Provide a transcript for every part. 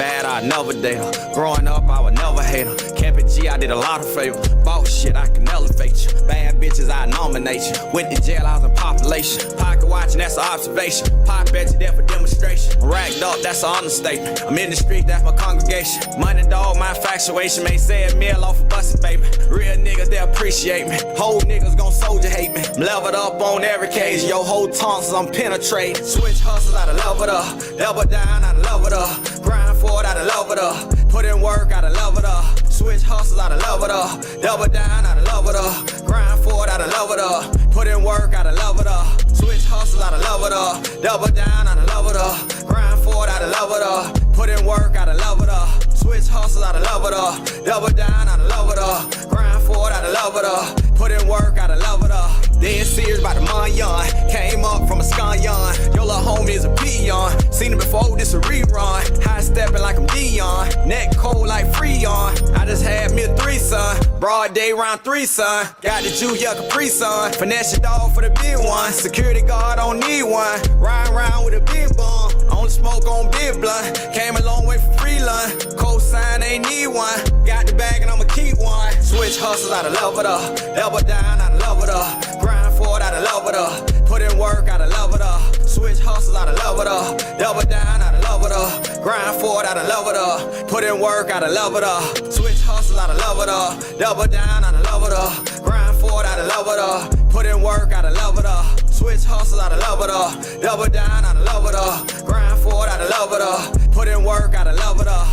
bad, I never date her. Growing up, I would never hate her. Capping G, I did a lot of favors. Boss shit, I can elevate you. Bad bitches, I nominate you. Went to jail, I was in population. Pocket watching, that's an observation. Pop bet you there for demonstration. Racked up, that's an understatement. I'm in the street, that's my congregation. Money dog, my infatuation. May say a meal off a bustin', baby. Real niggas, they appreciate me. Whole niggas gon' soldier hate me. I'm leveled up on every case. Yo, whole tonsils, I'm penetrating. Switch hustles, I done leveled up. Level down, I done leveled up. Grind for it, I done leveled up. Put in work, I done leveled up. Switch hustles, I done leveled up. Double down, I done leveled up. Grind for it, I done leveled up. Put in work, I done leveled up. Switch hustles, I done leveled up. Double down, I done leveled up. Grind for it, I done leveled up. Put in work, I done leveled up. Switch hustles, I done leveled up. Double down, I done leveled up. Grind for it, I done leveled up. Put in work, I done leveled up. Dead serious about the Mayan. Came up from a scanyon. Your little homie is a peon. Seen it before, this a rerun. High stepping like I'm Dion. Neck cold like Freon. I just had me a threesome. Broad day round 3, son. Got the Jew, yeah, Capri Sun. Finesse your dog for the big one. Security guard, don't need one. Riding around with a big bum. Only smoke on big blunt. Came a long way from Freeland. Cosign, ain't need one. Got the bag and I'ma keep one. Switch hustles, I done leveled up. Level down, I done leveled up. Grind for it, I done leveled up. Put in work, I done leveled up. Switch hustles, I done leveled up. Double down, I done leveled up. Grind for it, I done leveled up. Put in work, I done leveled up. Switch hustles, I done leveled up. Double down, I done leveled up. Grind for it, I done leveled up. Put in work, I done leveled up. Switch hustles, I done leveled up. Double down, I done leveled up. Grind for it, I done leveled up. Put in work, I done leveled up.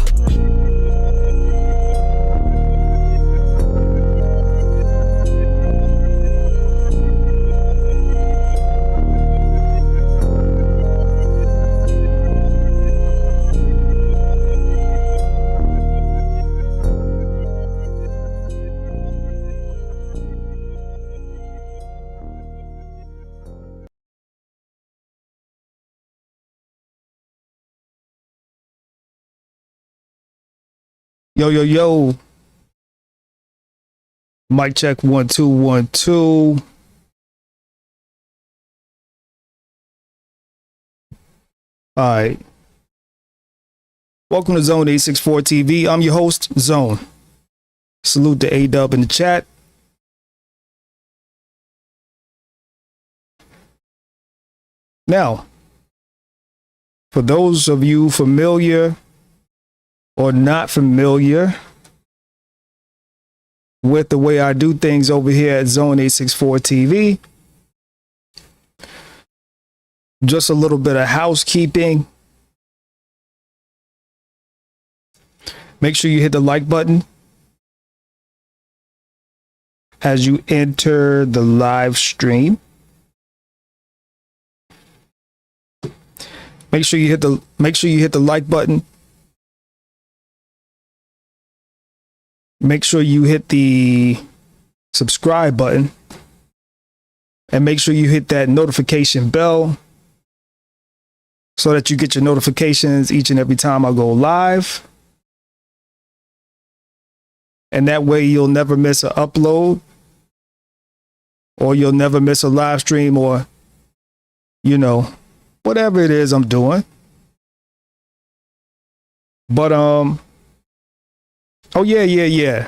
Yo. Mic check 1 2 1 2. All right. Welcome to Zone 864 TV. I'm your host, Zone. Salute to A-Dub in the chat. Now, for those of you familiar or not familiar with the way I do things over here at Zone 864 TV, just a little bit of housekeeping. Make sure you hit the like button as you enter the live stream. Make sure you hit the like button. Make sure you hit the subscribe button and make sure you hit that notification bell so that you get your notifications each and every time I go live. And that way you'll never miss an upload, or you'll never miss a live stream, or, whatever it is I'm doing. But, oh, yeah.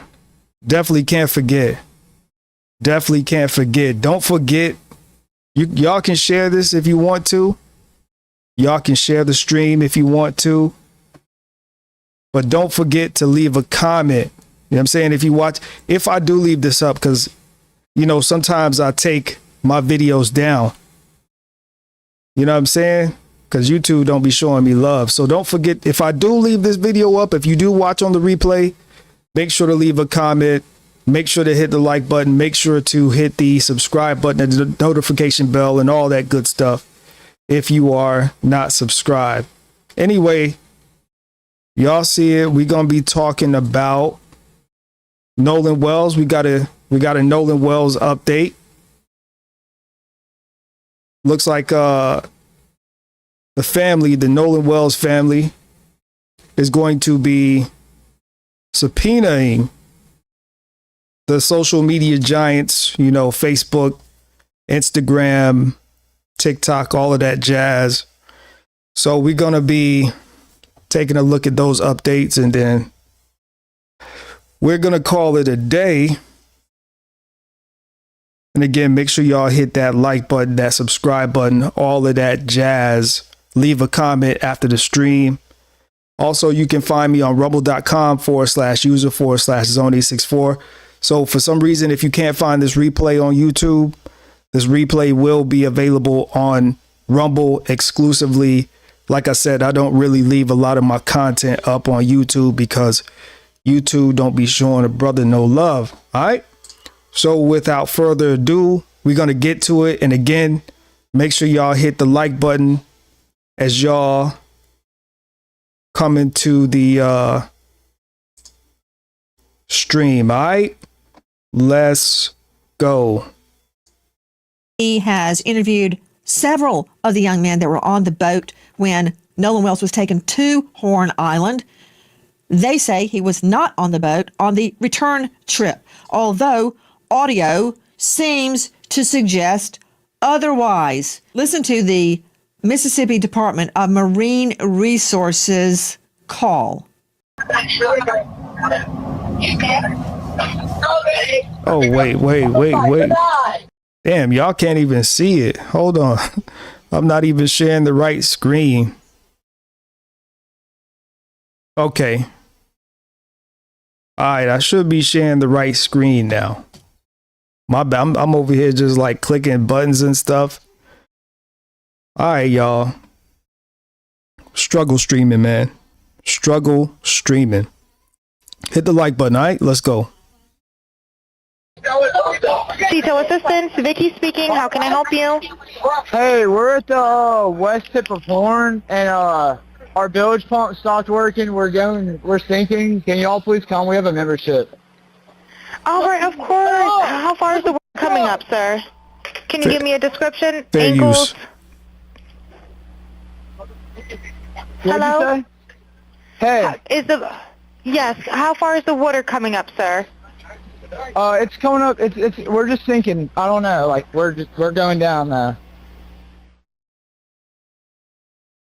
Definitely can't forget. Don't forget, y'all can share this if you want to. Y'all can share the stream if you want to. But don't forget to leave a comment. You know what I'm saying? If I do leave this up, because, sometimes I take my videos down. You know what I'm saying? Because YouTube don't be showing me love. So don't forget, if I do leave this video up, if you do watch on the replay, make sure to leave a comment. Make sure to hit the like button. Make sure to hit the subscribe button and the notification bell and all that good stuff if you are not subscribed. Anyway, y'all see it. We're going to be talking about Nolan Wells. We got a Nolan Wells update. Looks like the Nolan Wells family is going to be subpoenaing the social media giants, Facebook, Instagram, TikTok, all of that jazz. So we're going to be taking a look at those updates, and then we're going to call it a day. And again, make sure y'all hit that like button, that subscribe button, all of that jazz. Leave a comment after the stream. Also, you can find me on rumble.com/user/zone864. So for some reason, if you can't find this replay on YouTube, this replay will be available on Rumble exclusively. Like I said, I don't really leave a lot of my content up on YouTube because YouTube don't be showing a brother no love. All right. So without further ado, we're going to get to it. And again, make sure y'all hit the like button as y'all come into the stream. All right. Let's go. He has interviewed several of the young men that were on the boat when Nolan Wells was taken to Horn Island. They say he was not on the boat on the return trip, although audio seems to suggest otherwise. Listen to the Mississippi Department of Marine Resources call. Oh, wait. Damn, y'all can't even see it. Hold on. I'm not even sharing the right screen. Okay. All right, I should be sharing the right screen now. My bad. I'm over here just like clicking buttons and stuff. All right, y'all. Struggle streaming, man. Struggle streaming. Hit the like button, all right? Let's go. Detail assistance, Vicky speaking. How can I help you? Hey, we're at the west tip of Horn, and our bilge pump stopped working. We're sinking. Can y'all please come? We have a membership. All right, of course. How far is the work coming up, sir? Can you give me a description? Fair Angles? use. Hello? What'd you say? Hey, Yes, how far is the water coming up, sir? it's coming up. We're just sinking. I don't know. Like we're going down now.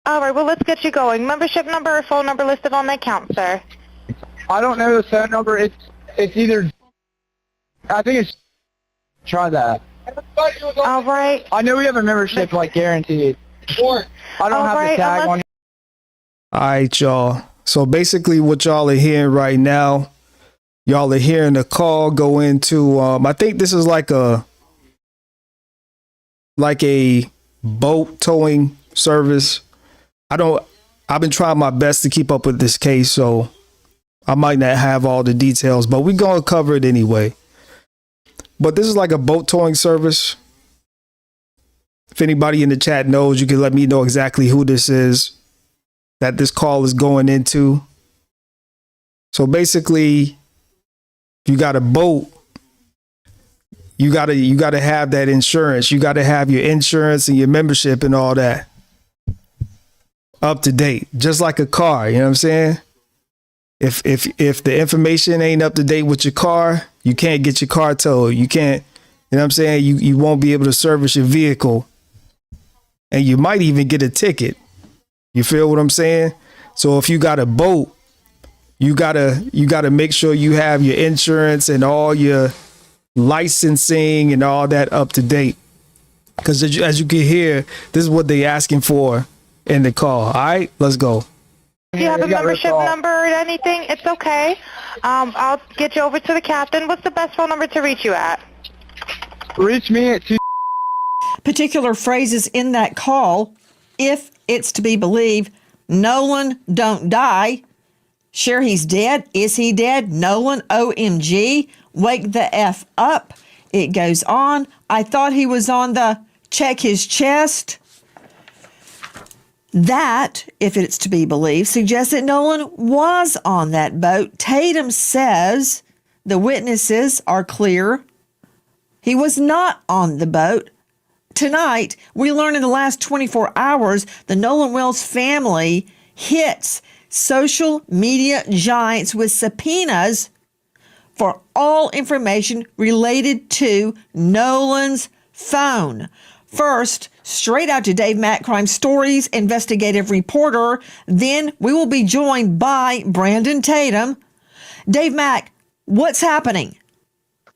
All right, well, let's get you going. Membership number or phone number listed on the account, sir. I don't know the phone number. It's either. I think it's. Try that. All right. I know we have a membership, like guaranteed. I don't have the Alright, tag on. All right, y'all. So basically what y'all are hearing right now, y'all are hearing the call go into, I think this is like a boat towing service. I've been trying my best to keep up with this case, so I might not have all the details, but we're going to cover it anyway. But this is like a boat towing service. If anybody in the chat knows, you can let me know exactly who this is that this call is going into. So basically, if you got a boat, you gotta have that insurance. You gotta have your insurance and your membership and all that up to date, just like a car. You know what I'm saying? If the information ain't up to date with your car, you can't get your car towed. You can't. You know what I'm saying? You won't be able to service your vehicle, and you might even get a ticket. You feel what I'm saying? So if you got a boat, you gotta make sure you have your insurance and all your licensing and all that up to date. Because as you can hear, this is what they asking for in the call. All right, let's go. If you have a membership number or anything, it's okay. I'll get you over to the captain. What's the best phone number to reach you at? Reach me at 2. Particular phrases in that call, if it's to be believed, Nolan don't die. Sure, he's dead. Is he dead? Nolan, OMG. Wake the F up. It goes on. I thought he was on the check his chest. That, if it's to be believed, suggests that Nolan was on that boat. Tatum says the witnesses are clear. He was not on the boat. Tonight, we learned in the last 24 hours, the Nolan Wells family hits social media giants with subpoenas for all information related to Nolan's phone. First, straight out to Dave Mack, Crime Stories investigative reporter. Then we will be joined by Brandon Tatum. Dave Mack, what's happening?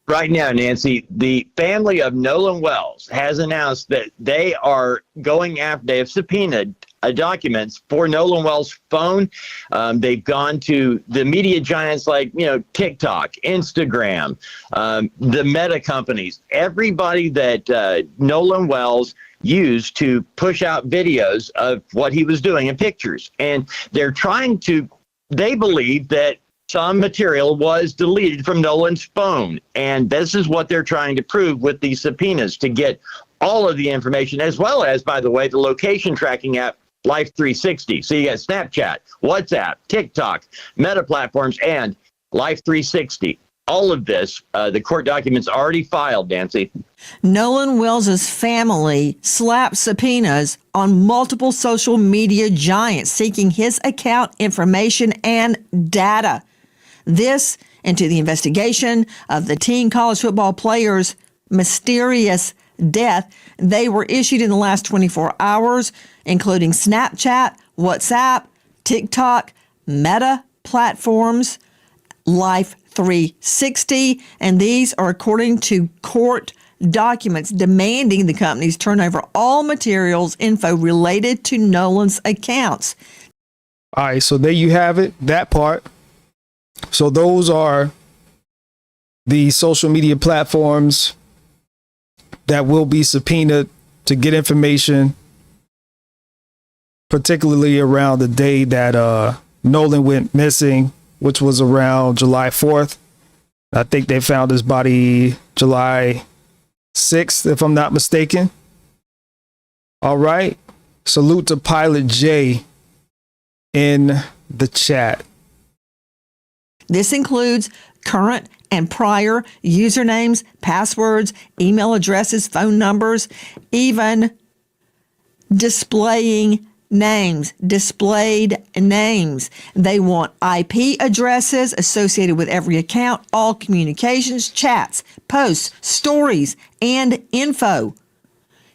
Right now, Nancy, the family of Nolan Wells has announced that they are going after, they have subpoenaed documents for Nolan Wells' phone. They've gone to the media giants like, TikTok, Instagram, the Meta companies, everybody that Nolan Wells used to push out videos of what he was doing and pictures. And they believe that some material was deleted from Nolan's phone. And this is what they're trying to prove with these subpoenas, to get all of the information, as well as, by the way, the location tracking app Life 360. So you got Snapchat, WhatsApp, TikTok, Meta platforms, and Life 360. All of this, the court documents already filed, Nancy. Nolan Wells' family slapped subpoenas on multiple social media giants seeking his account information and data. This into the investigation of the teen college football player's mysterious death. They were issued in the last 24 hours, including Snapchat, WhatsApp, TikTok, Meta platforms, Life 360, and these are according to court documents demanding the companies turn over all materials, info related to Nolan's accounts. All right, so there you have it, that part. So those are the social media platforms that will be subpoenaed to get information, particularly around the day that Nolan went missing, which was around July 4th. I think they found his body July 6th, if I'm not mistaken. All right. Salute to Pilot J in the chat. This includes current and prior usernames, passwords, email addresses, phone numbers, even displayed names. They want IP addresses associated with every account, all communications, chats, posts, stories, and info.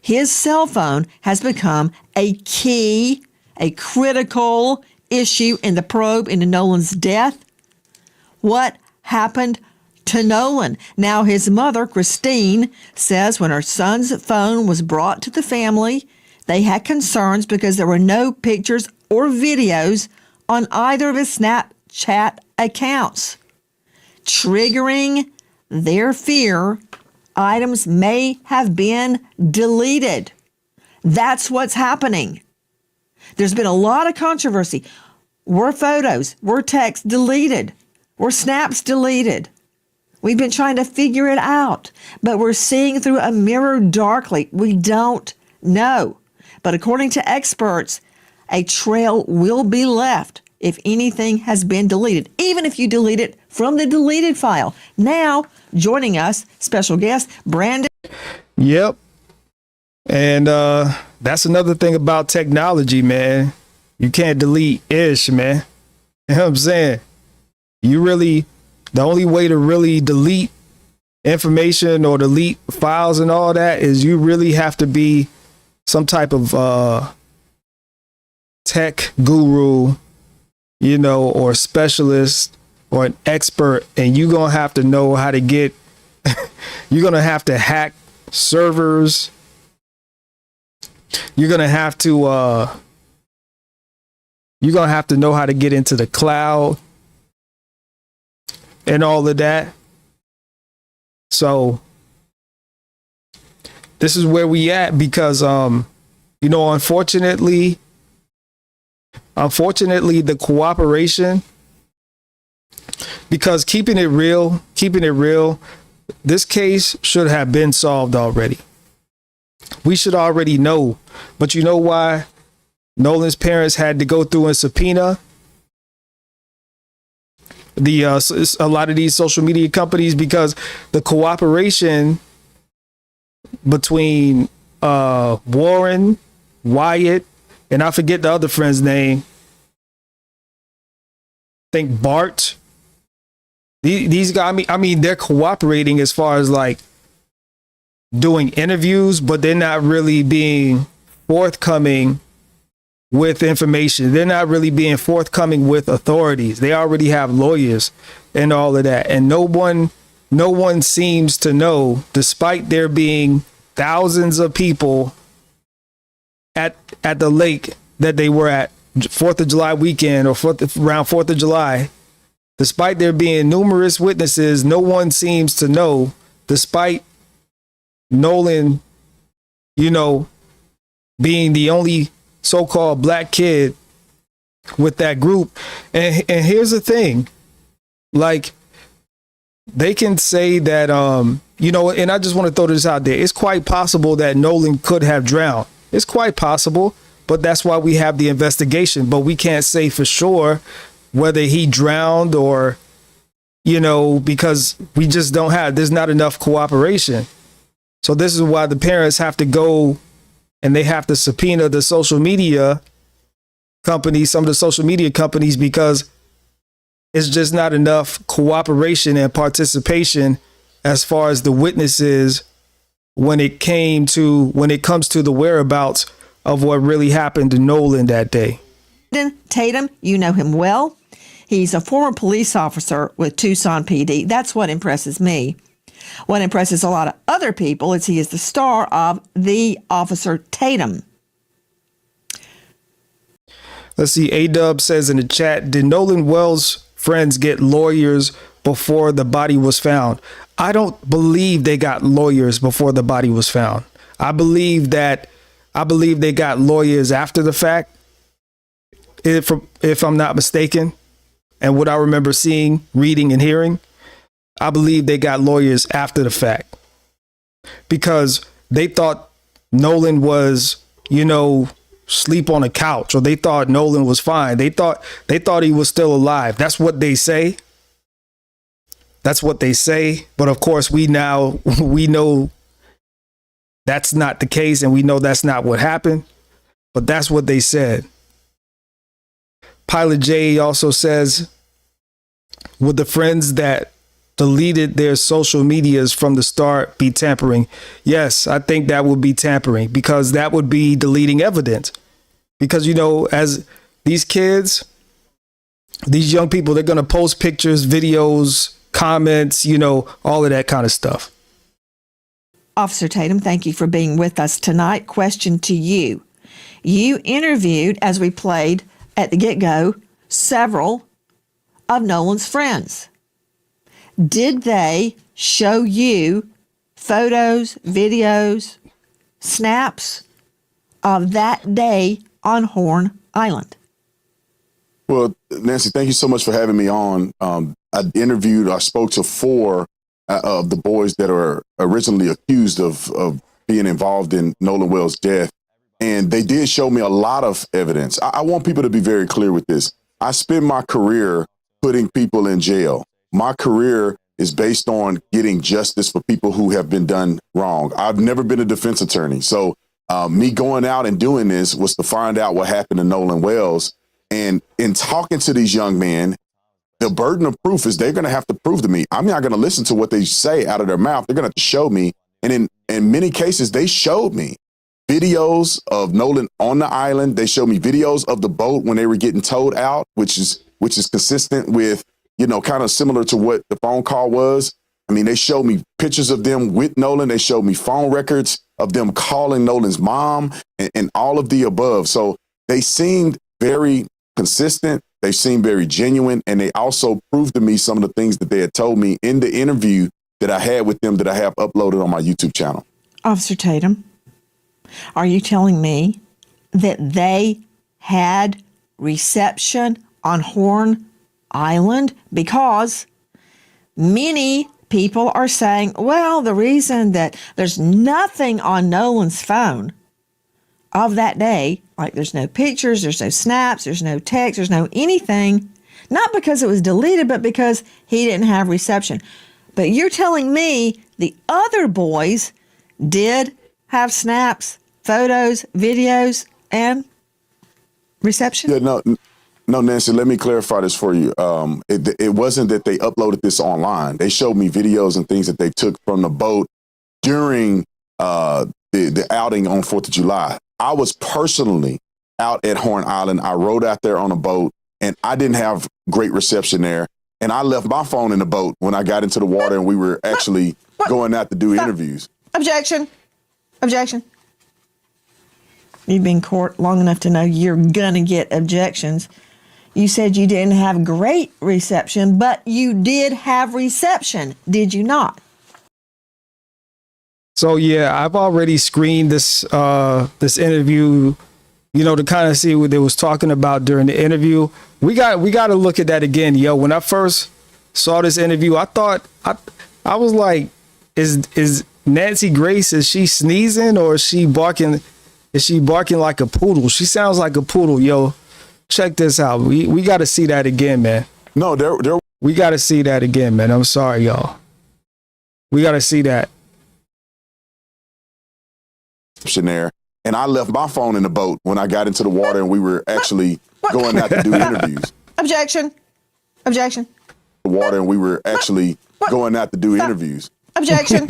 His cell phone has become a critical issue in the probe into Nolan's death. What happened to Nolan? Now, his mother, Christine, says when her son's phone was brought to the family, they had concerns because there were no pictures or videos on either of his Snapchat accounts. Triggering their fear, items may have been deleted. That's what's happening. There's been a lot of controversy. Were photos, were texts deleted? Were snaps deleted? We've been trying to figure it out, but we're seeing through a mirror darkly. We don't know. But according to experts, a trail will be left if anything has been deleted, even if you delete it from the deleted file. Now, joining us, special guest, Brandon. Yep. And that's another thing about technology, man. You can't delete ish, man. You know what I'm saying? The only way to really delete information or delete files and all that is you really have to be some type of tech guru, or specialist or an expert, and you're going to have to know how to get, you're going to have to hack servers. You're going to have to know how to get into the cloud and all of that. So this is where we at because, unfortunately, the cooperation, because keeping it real, this case should have been solved already. We should already know. But you know why Nolan's parents had to go through and subpoena a lot of these social media companies? Because the cooperation between Warren, Wyatt, and I forget the other friend's name. I think Bart. These guys, I mean, they're cooperating as far as like doing interviews, but they're not really being forthcoming with information. They're not really being forthcoming with authorities. They already have lawyers and all of that. And no one seems to know, despite there being thousands of people at the lake that they were at 4th of July weekend or around 4th of July, despite there being numerous witnesses, no one seems to know, despite Nolan, being the only so-called black kid with that group. And here's the thing, like, they can say that, and I just want to throw this out there. It's quite possible that Nolan could have drowned. It's quite possible, but that's why we have the investigation. But we can't say for sure whether he drowned or, because we just there's not enough cooperation. So this is why the parents have to go and they have to subpoena the social media companies, some of the social media companies, because it's just not enough cooperation and participation as far as the witnesses when it comes to the whereabouts of what really happened to Nolan that day. Tatum, you know him well. He's a former police officer with Tucson PD. That's what impresses me. What impresses a lot of other people is he is the star of The Officer Tatum. Let's see. A-Dub says in the chat, did Nolan Wells' friends get lawyers before the body was found? I don't believe they got lawyers before the body was found. I believe they got lawyers after the fact, if I'm not mistaken. And what I remember seeing, reading, and hearing, I believe they got lawyers after the fact because they thought Nolan was, sleep on a couch, or they thought Nolan was fine. They thought he was still alive. That's what they say. But of course, we know that's not the case, and we know that's not what happened. But that's what they said. Pilot J also says, would the friends that deleted their social medias from the start be tampering? Yes, I think that would be tampering, because that would be deleting evidence. Because, as these kids, these young people, they're going to post pictures, videos, comments, all of that kind of stuff. Officer Tatum, thank you for being with us tonight. Question to you. You interviewed, as we played at the get-go, several of Nolan's friends. Did they show you photos, videos, snaps of that day on Horn Island? Well, Nancy, thank you so much for having me on. I spoke to 4 of the boys that are originally accused of being involved in Nolan Wells' death. And they did show me a lot of evidence. I want people to be very clear with this. I spent my career putting people in jail. My career is based on getting justice for people who have been done wrong. I've never been a defense attorney. So me going out and doing this was to find out what happened to Nolan Wells. And in talking to these young men, the burden of proof is they're going to have to prove to me. I'm not going to listen to what they say out of their mouth. They're going to have to show me. And in many cases, they showed me videos of Nolan on the island. They showed me videos of the boat when they were getting towed out, which is consistent with, kind of similar to what the phone call was. I mean, they showed me pictures of them with Nolan. They showed me phone records of them calling Nolan's mom and all of the above. So they seemed very consistent. They seemed very genuine. And they also proved to me some of the things that they had told me in the interview that I had with them that I have uploaded on my YouTube channel. Officer Tatum, are you telling me that they had reception on Horn Island? Because many people are saying, well, the reason that there's nothing on Nolan's phone of that day, like there's no pictures, there's no snaps, there's no text, there's no anything, not because it was deleted, but because he didn't have reception. But you're telling me the other boys did have snaps, photos, videos, and reception? Yeah, no, Nancy, let me clarify this for you. It wasn't that they uploaded this online. They showed me videos and things that they took from the boat during the outing on 4th of July. I was personally out at Horn Island. I rode out there on a boat, and I didn't have great reception there. And I left my phone in the boat when I got into the water, and we were actually going out to do interviews. Objection. Objection. You've been in court long enough to know you're going to get objections. You said you didn't have great reception, but you did have reception, did you not? So yeah, I've already screened this this interview, you know, to kind of see what they was talking about during the interview. We got to look at that again, yo. When I first saw this interview, I thought I was like, is Nancy Grace, is she sneezing or is she barking? Is she barking like a poodle? She sounds like a poodle, yo. Check this out. We got to see that again, man. No, we got to see that again, man. I'm sorry, y'all. We got to see that. There, and I left my phone in the boat when I got into the water, and we were actually going out to do interviews. Objection. Objection. The water, and we were actually going out to do interviews. Objection.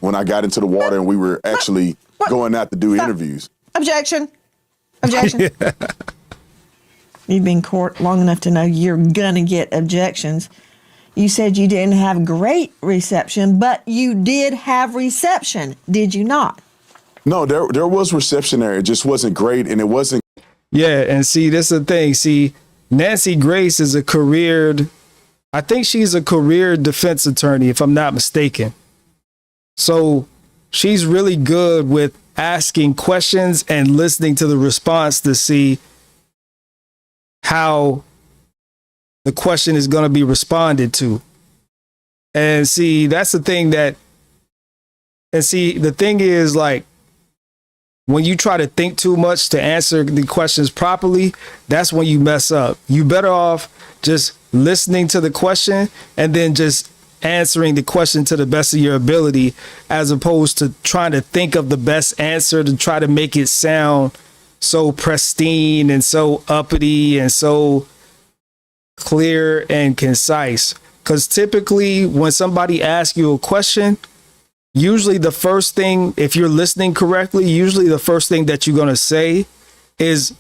When I got into the water, and we were actually going out to do interviews. Objection. Objection. You've been in court long enough to know you're going to get objections. You said you didn't have great reception, but you did have reception, did you not? No, there was reception there. It just wasn't great, and it wasn't. Yeah, and see, this is the thing. See, Nancy Grace is I think she's a career defense attorney, if I'm not mistaken. So she's really good with asking questions and listening to the response to see how the question is going to be responded to. And see, that's the thing the thing is, like, when you try to think too much to answer the questions properly, that's when you mess up. You better off just listening to the question and then just answering the question to the best of your ability, as opposed to trying to think of the best answer to try to make it sound so pristine and so uppity and so clear and concise. Because typically when somebody asks you a question, usually the first thing, if you're listening correctly, usually the first thing that you're going to say is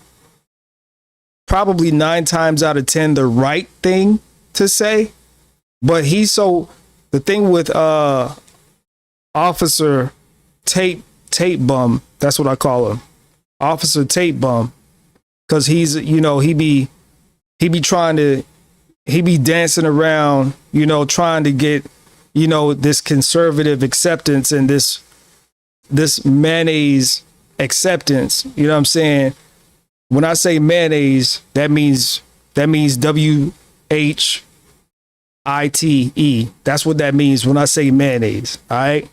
probably 9 times out of 10 the right thing to say. But the thing with Officer Tape Bum, that's what I call him, Officer Tape Bum, because he's, you know, he be dancing around, you know, trying to get, you know, this conservative acceptance and this mayonnaise acceptance. You know what I'm saying? When I say mayonnaise, that means WHITE. That's what that means when I say mayonnaise. All right.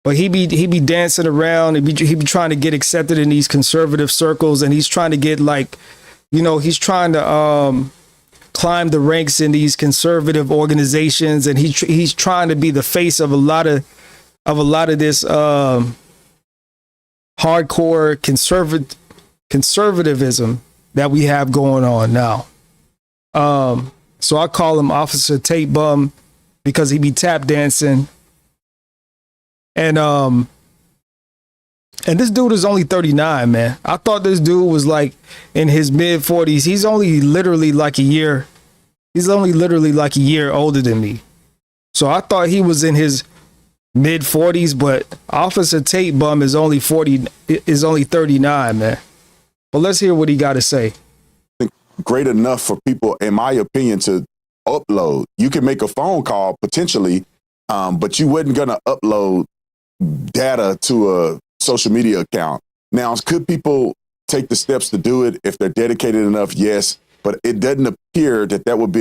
But he be dancing around. He be trying to get accepted in these conservative circles, and he's trying to get, like, you know, he's trying to climb the ranks in these conservative organizations, and he's trying to be the face of a lot of this hardcore conservatism that we have going on now. So I call him Officer Tape Bum because he be tap dancing, and this dude is only 39, man. I thought this dude was like in his mid 40s. He's only literally like a year older than me. So I thought he was in his mid 40s, but Officer Tape Bum is only 39, man. But let's hear what he got to say. Great enough for people, in my opinion, to upload. You can make a phone call potentially, but you wasn't going to upload data to a social media account. Now, could people take the steps to do it if they're dedicated enough? Yes, but it doesn't appear that would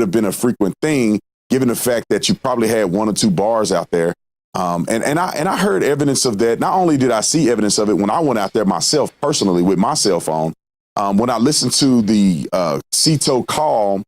have been a frequent thing, given the fact that you probably had 1 or 2 bars out there. And I heard evidence of that. Not only did I see evidence of it when I went out there myself personally with my cell phone, when I listened to the CETO call,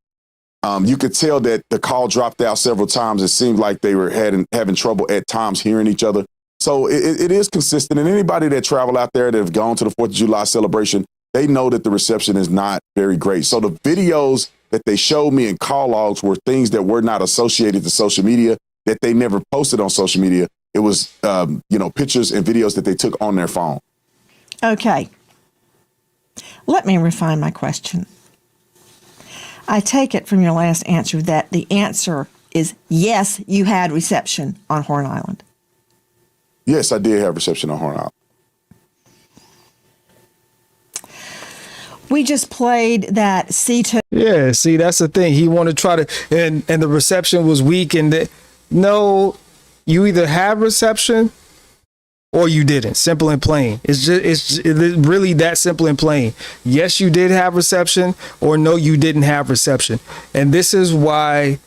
you could tell that the call dropped out several times. It seemed like they were having trouble at times hearing each other. So it is consistent. And anybody that travel out there that have gone to the 4th of July celebration, they know that the reception is not very great. So the videos that they showed me in call logs were things that were not associated to social media, that they never posted on social media. It was, pictures and videos that they took on their phone. Okay. Let me refine my question. I take it from your last answer that the answer is yes, you had reception on Horn Island. Yes, I did have reception on Horn Island. We just played that C2. Yeah, see, that's the thing. He wanted to try to, and the reception was weak. And no, you either have reception or you didn't. Simple and plain. It's really that simple and plain. Yes, you did have reception, or no, you didn't have reception. And this is why,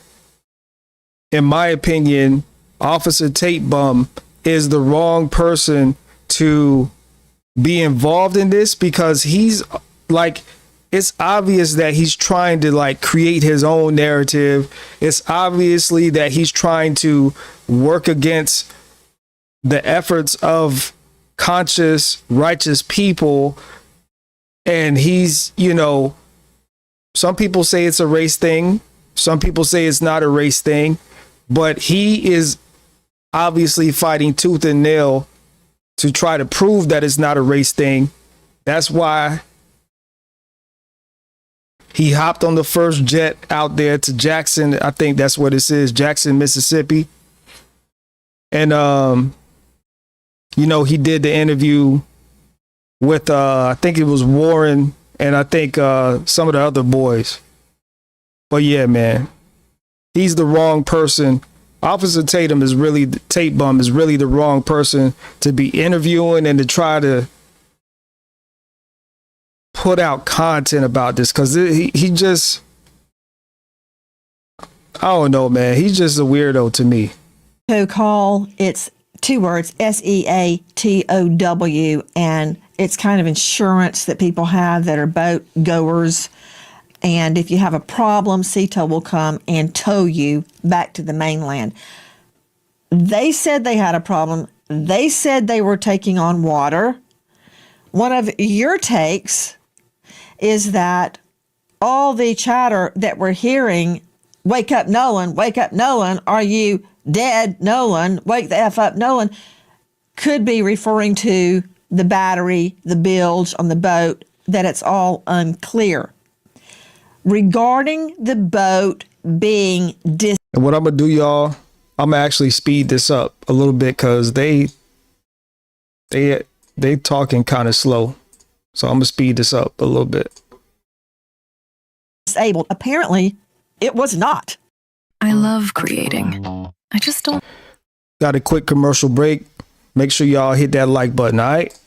in my opinion, Officer Tate Bum is the wrong person to be involved in this, because he's like, it's obvious that he's trying to like create his own narrative. It's obviously that he's trying to work against the efforts of conscious, righteous people. And he's, some people say it's a race thing. Some people say it's not a race thing, but he is obviously fighting tooth and nail to try to prove that it's not a race thing. That's why he hopped on the first jet out there to Jackson. I think that's what it is, Jackson, Mississippi. And, he did the interview with, I think it was Warren and I think some of the other boys. But yeah, man, he's the wrong person. Officer Tate Bum is really the wrong person to be interviewing and to try to put out content about this, because he just, I don't know, man. He's just a weirdo to me. To call, it's 2 words, SEATOW, and it's kind of insurance that people have that are boat goers. And if you have a problem, SEATO will come and tow you back to the mainland. They said they had a problem. They said they were taking on water. One of your takes is that all the chatter that we're hearing, wake up, Nolan, are you dead, Nolan, wake the F up, Nolan, could be referring to the battery, the bilge on the boat, that it's all unclear. Regarding the boat being And what I'm going to do, y'all, I'm going to actually speed this up a little bit, because they talking kind of slow. So I'm going to speed this up a little bit. disabled, apparently it was not. I love creating. I just don't. Got a quick commercial break. Make sure y'all hit that like button, all right?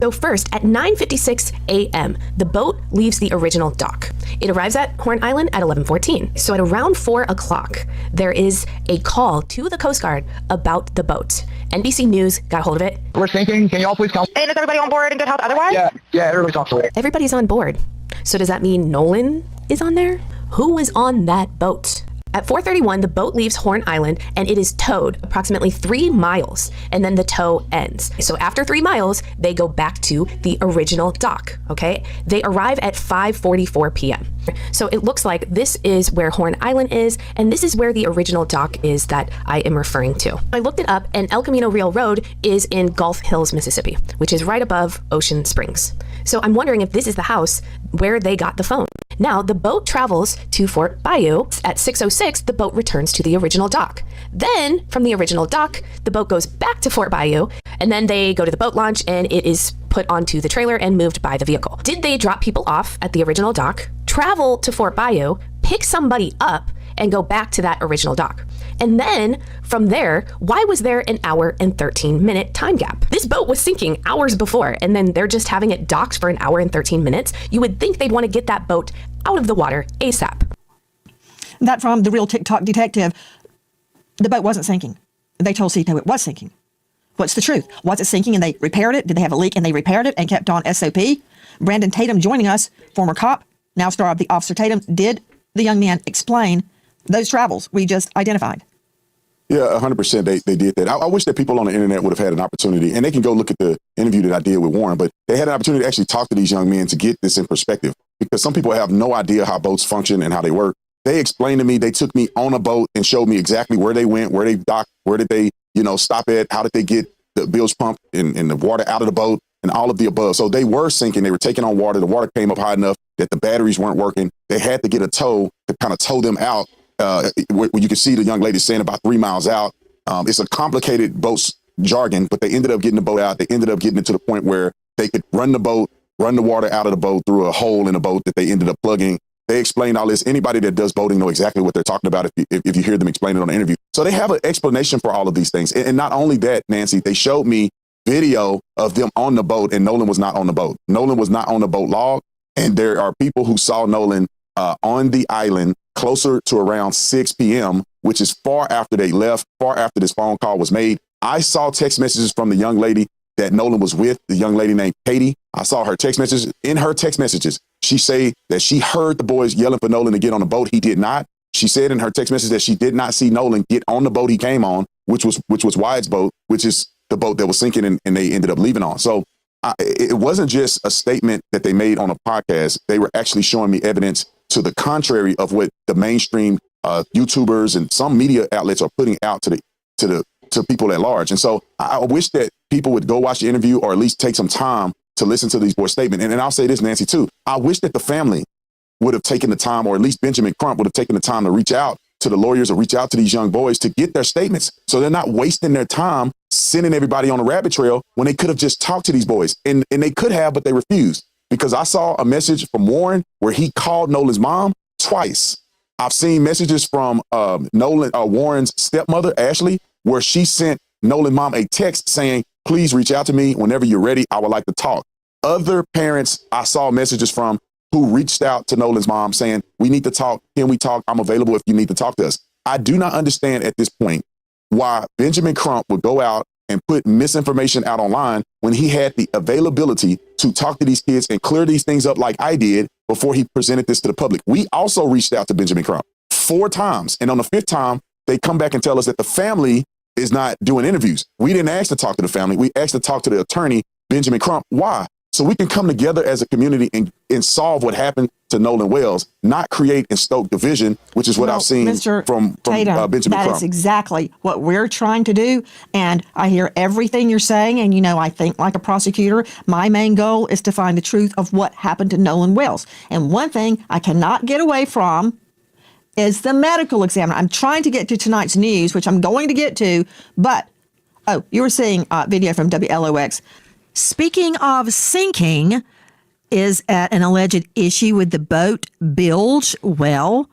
So first, at 9:56 a.m., the boat leaves the original dock. It arrives at Horn Island at 11:14. So at around 4 o'clock, there is a call to the Coast Guard about the boat. NBC News got a hold of it. We're sinking. Can y'all please come? And is everybody on board in good health otherwise? Yeah, everybody's on board. Everybody's on board. So does that mean Nolan is on there? Who was on that boat? At 4:31, the boat leaves Horn Island and it is towed approximately 3 miles, and then the tow ends. So after 3 miles, they go back to the original dock, okay? They arrive at 5:44 p.m. So it looks like this is where Horn Island is, and this is where the original dock is that I am referring to. I looked it up, and El Camino Real Road is in Gulf Hills, Mississippi, which is right above Ocean Springs. So I'm wondering if this is the house where they got the phone. Now, the boat travels to Fort Bayou. At 6:06, the boat returns to the original dock. Then, from the original dock, the boat goes back to Fort Bayou, and then they go to the boat launch, and it is put onto the trailer and moved by the vehicle. Did they drop people off at the original dock, travel to Fort Bayou, pick somebody up, and go back to that original dock? And then from there, why was there an hour and 13-minute time gap? This boat was sinking hours before, and then they're just having it docked for an hour and 13 minutes. You would think they'd want to get that boat out of the water ASAP. That from the real TikTok detective. The boat wasn't sinking. They told CETO it was sinking. What's the truth? Was it sinking and they repaired it? Did they have a leak and they repaired it and kept on SOP? Brandon Tatum joining us, former cop, now star of the Officer Tatum. Did the young man explain those travels we just identified? Yeah, 100%. They did that. I wish that people on the internet would have had an opportunity, and they can go look at the interview that I did with Warren, but they had an opportunity to actually talk to these young men to get this in perspective, because some people have no idea how boats function and how they work. They explained to me, they took me on a boat and showed me exactly where they went, where they docked, where did they stop at? How did they get the bilge pump and the water out of the boat and all of the above? So they were sinking. They were taking on water. The water came up high enough that the batteries weren't working. They had to get a tow to kind of tow them out. Where you can see the young lady saying about 3 miles out. It's a complicated boat's jargon, but they ended up getting the boat out. They ended up getting it to the point where they could run the water out of the boat through a hole in the boat that they ended up plugging. They explained all this. Anybody that does boating know exactly what they're talking about if you hear them explain it on the interview. So they have an explanation for all of these things. And not only that, Nancy, they showed me video of them on the boat, and Nolan was not on the boat. Nolan was not on the boat log. And there are people who saw Nolan on the island closer to around 6 p.m., which is far after they left, far after this phone call was made. I saw text messages from the young lady that Nolan was with, the young lady named Katie. I saw her text messages. In her text messages, she said that she heard the boys yelling for Nolan to get on the boat. He did not. She said in her text message that she did not see Nolan get on the boat he came on, which was Wyatt's boat, which is the boat that was sinking and they ended up leaving on. So it wasn't just a statement that they made on a podcast. They were actually showing me evidence to the contrary of what the mainstream YouTubers and some media outlets are putting out to people at large. And so I wish that people would go watch the interview or at least take some time to listen to these boys' statement. And I'll say this, Nancy, too. I wish that the family would have taken the time, or at least Benjamin Crump would have taken the time to reach out to the lawyers or reach out to these young boys to get their statements. So they're not wasting their time sending everybody on a rabbit trail when they could have just talked to these boys. And they could have, but they refused. Because I saw a message from Warren where he called Nolan's mom twice. I've seen messages from Warren's stepmother, Ashley, where she sent Nolan's mom a text saying, please reach out to me whenever you're ready. I would like to talk. Other parents I saw messages from who reached out to Nolan's mom saying, we need to talk. Can we talk? I'm available if you need to talk to us. I do not understand at this point why Benjamin Crump would go out and put misinformation out online when he had the availability to talk to these kids and clear these things up like I did before he presented this to the public. We also reached out to Benjamin Crump 4 times. And on the 5th time, they come back and tell us that the family is not doing interviews. We didn't ask to talk to the family. We asked to talk to the attorney, Benjamin Crump. Why? So we can come together as a community and solve what happened to Nolan Wells, not create and stoke division, which is what I've seen from Tatum, Benjamin Crump. That is exactly what we're trying to do. And I hear everything you're saying. And, I think like a prosecutor, my main goal is to find the truth of what happened to Nolan Wells. And one thing I cannot get away from is the medical examiner. I'm trying to get to tonight's news, which I'm going to get to. But, you were seeing video from WLOX. Speaking of sinking, is at an alleged issue with the boat bilge. Well,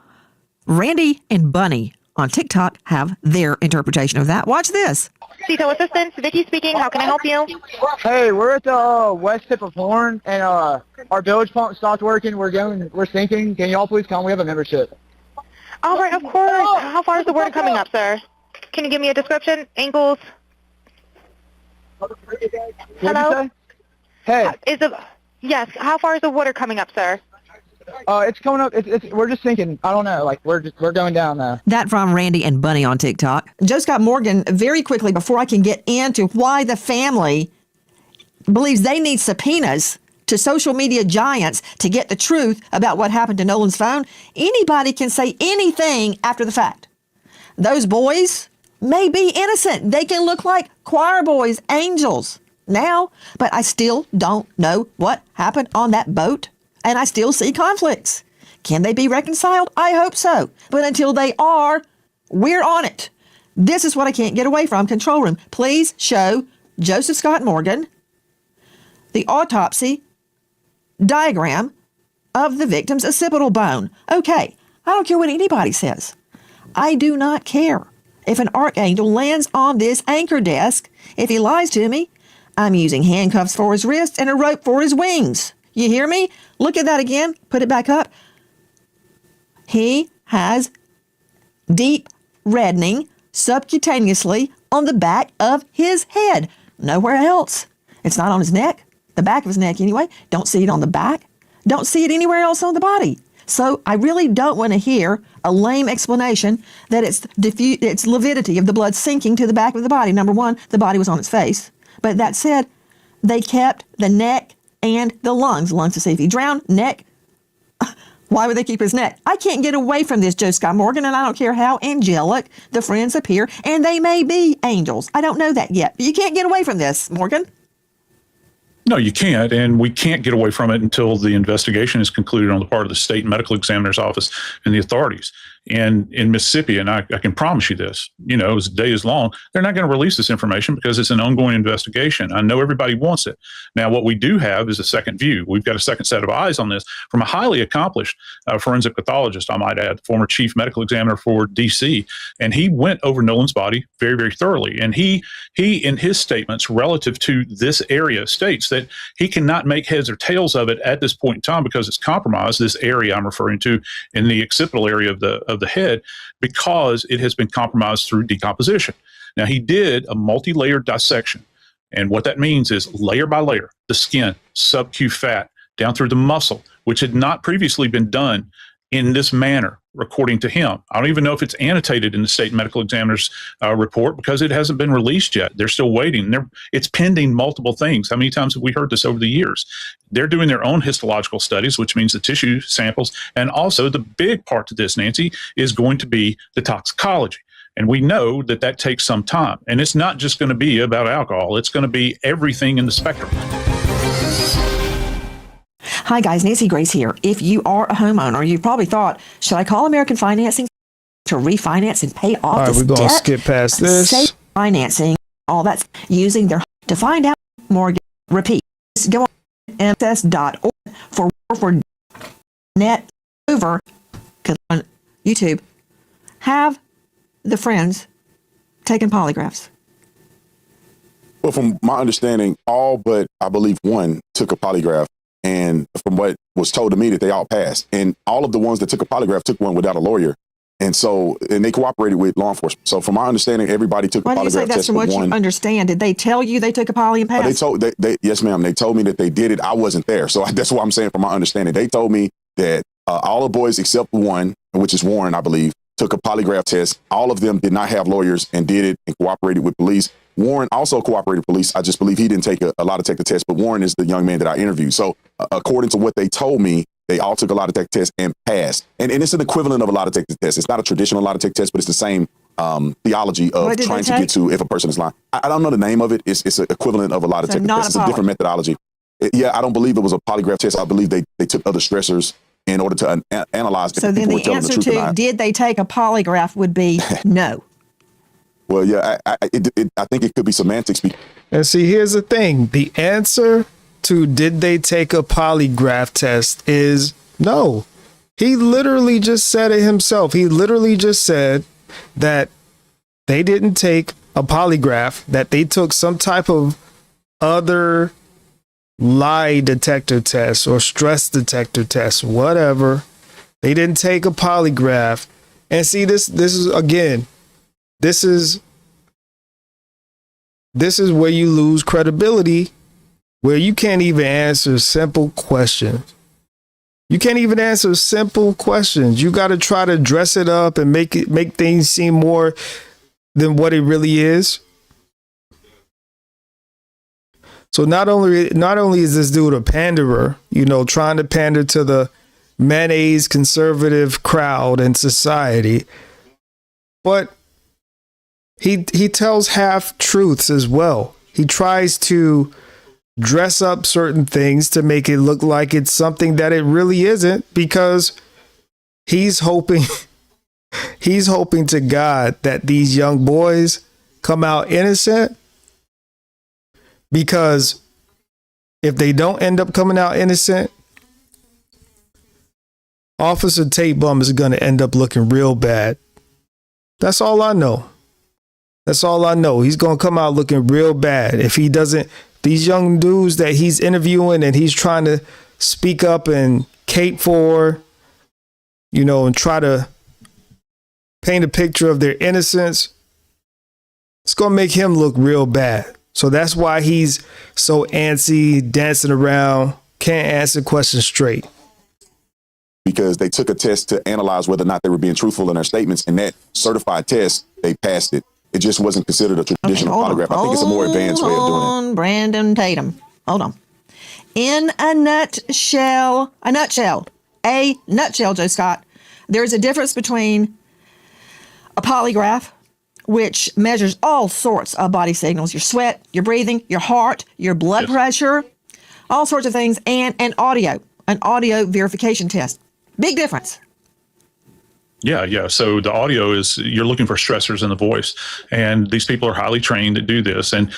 Randy and Bunny on TikTok have their interpretation of that. Watch this. CETO Assistance, Vicky speaking. How can I help you? Hey, we're at the west tip of Horn, and our bilge pump stopped working. We're sinking. Can y'all please come? We have a membership. All right, of course. How far is the water coming up, sir? Can you give me a description? Angles? Hello? Hey. Yes. How far is the water coming up, sir? It's coming up. We're just sinking. I don't know. We're going down now. That from Randy and Bunny on TikTok. Joe Scott Morgan, very quickly before I can get into why the family believes they need subpoenas to social media giants to get the truth about what happened to Nolan's phone. Anybody can say anything after the fact. Those boys may be innocent. They can look like choir boys, angels now, but I still don't know what happened on that boat, and I still see conflicts. Can they be reconciled? I hope so. But until they are, we're on it. This is what I can't get away from. Control room, please show Joseph Scott Morgan the autopsy diagram of the victim's occipital bone. Okay, I don't care what anybody says. I do not care if an archangel lands on this anchor desk. If he lies to me, I'm using handcuffs for his wrists and a rope for his wings. You hear me? Look at that again. Put it back up. He has deep reddening subcutaneously on the back of his head. Nowhere else. It's not on his neck. The back of his neck anyway. Don't see it on the back. Don't see it anywhere else on the body. So I really don't want to hear a lame explanation that it's lividity of the blood sinking to the back of the body. Number one, the body was on its face. But that said, they kept the neck and the lungs. Lungs to see if he drowned. Neck, Why would they keep his neck? I can't get away from this, Joe Scott Morgan, and I don't care how angelic the friends appear, and they may be angels. I don't know that yet, but you can't get away from this, Morgan. No, you can't, and we can't get away from it until the investigation is concluded on the part of the state medical examiner's office and the authorities. And in Mississippi, and I can promise you this, as the day is long, they're not going to release this information because it's an ongoing investigation. I know everybody wants it. Now, what we do have is a second view. We've got a second set of eyes on this from a highly accomplished forensic pathologist, I might add, former chief medical examiner for D.C., and he went over Nolan's body very, very thoroughly. And he in his statements relative to this area states that he cannot make heads or tails of it at this point in time because it's compromised, this area I'm referring to in the occipital area of the head, because it has been compromised through decomposition. Now, he did a multi-layered dissection. And what that means is layer by layer, the skin, subcu fat, down through the muscle, which had not previously been done in this manner, according to him. I don't even know if it's annotated in the state medical examiner's report because it hasn't been released yet. They're still waiting. It's pending multiple things. How many times have we heard this over the years? They're doing their own histological studies, which means the tissue samples. And also the big part to this, Nancy, is going to be the toxicology. And we know that takes some time. And it's not just going to be about alcohol. It's going to be everything in the spectrum. Hi, guys. Nancy Grace here. If you are a homeowner, you probably thought, should I call American Financing to refinance and pay off All right, this we're going to debt? skip past this. Safe financing, all that's using their to find out more. Repeat. Go on mss.org for net over on YouTube. Have the friends taken polygraphs? Well, from my understanding, all but I believe one took a polygraph. And from what was told to me, that they all passed. And all of the ones that took a polygraph took one without a lawyer. And they cooperated with law enforcement. So from my understanding, everybody took a polygraph test. Why do you say that's from what you understand? Did they tell you they took a poly and passed? Yes, ma'am. They told me that they did it. I wasn't there. So that's what I'm saying from my understanding. They told me that all the boys except one, which is Warren, I believe, took a polygraph test. All of them did not have lawyers and did it and cooperated with police. Warren also cooperated with police. I just believe he didn't take a lot of the tests, but Warren is the young man that I interviewed. So according to what they told me, they all took a lot of tests and passed. And it's an equivalent of a lot of tests. It's not a traditional lot of test, but it's the same theology of trying to get to if a person is lying. I don't know the name of it. It's an equivalent of a lot of tests. It's a different methodology. I don't believe it was a polygraph test. I believe they took other stressors in order to analyze. So then the answer to did they take a polygraph would be no. Well, yeah, I think it could be semantics. And see, here's the thing. The answer to did they take a polygraph test is no. He literally just said it himself. He literally just said that they didn't take a polygraph, that they took some type of other lie detector test or stress detector test, whatever. They didn't take a polygraph. And see, this is again, this is where you lose credibility, where you can't even answer simple questions. You can't even answer simple questions. You got to try to dress it up and make things seem more than what it really is. So not only is this dude a panderer, trying to pander to the mayonnaise conservative crowd in society, but he tells half truths as well. He tries to dress up certain things to make it look like it's something that it really isn't, because he's hoping to God that these young boys come out innocent, because if they don't end up coming out innocent, Officer Tate Bum is going to end up looking real bad. That's all I know. That's all I know. He's going to come out looking real bad if he doesn't. These young dudes that he's interviewing and he's trying to speak up and cape for, and try to paint a picture of their innocence, it's going to make him look real bad. So that's why he's so antsy, dancing around, can't answer questions straight. Because they took a test to analyze whether or not they were being truthful in their statements, and that certified test, they passed it. It just wasn't considered a traditional polygraph. I think it's a more advanced way of doing it. Brandon Tatum. Hold on. In a nutshell, a nutshell, Joe Scott, there's a difference between a polygraph, which measures all sorts of body signals, your sweat, your breathing, your heart, your blood pressure, all sorts of things, and an audio verification test. Big difference. Yeah. So the audio is, you're looking for stressors in the voice, and these people are highly trained to do this. And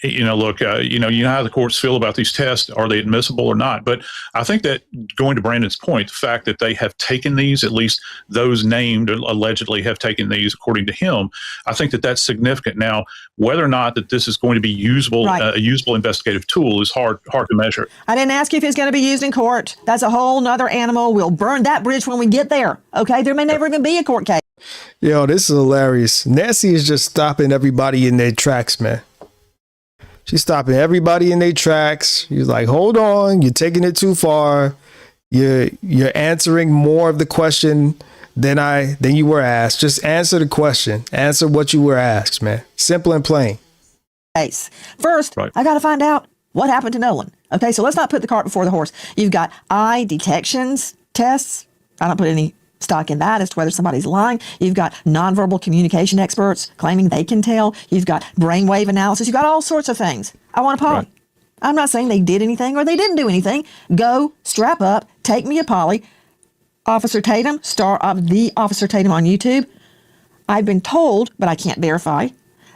you know how the courts feel about these tests. Are they admissible or not? But I think that, going to Brandon's point, the fact that they have taken these, at least those named allegedly have taken these, according to him, I think that that's significant. Now, whether or not that this is going to be usable, a usable investigative tool, is hard to measure. I didn't ask you if it's going to be used in court. That's a whole nother animal. We'll burn that bridge when we get there. Okay. There may never even be a court case. Yo, this is hilarious. Nancy is just stopping everybody in their tracks, man. She's stopping everybody in their tracks. She's like, hold on, you're taking it too far. You're answering more of the question than you were asked. Just answer the question. Answer what you were asked, man. Simple and plain. First, I got to find out what happened to Nolan. Okay, so let's not put the cart before the horse. You've got eye detections tests. I don't put any stock in that as to whether somebody's lying. You've got nonverbal communication experts claiming they can tell. You've got brainwave analysis. You've got all sorts of things. I want a poly. I'm not saying they did anything or they didn't do anything. Go, strap up, take me a poly. Officer Tatum, star of the Officer Tatum on YouTube. I've been told, but I can't verify,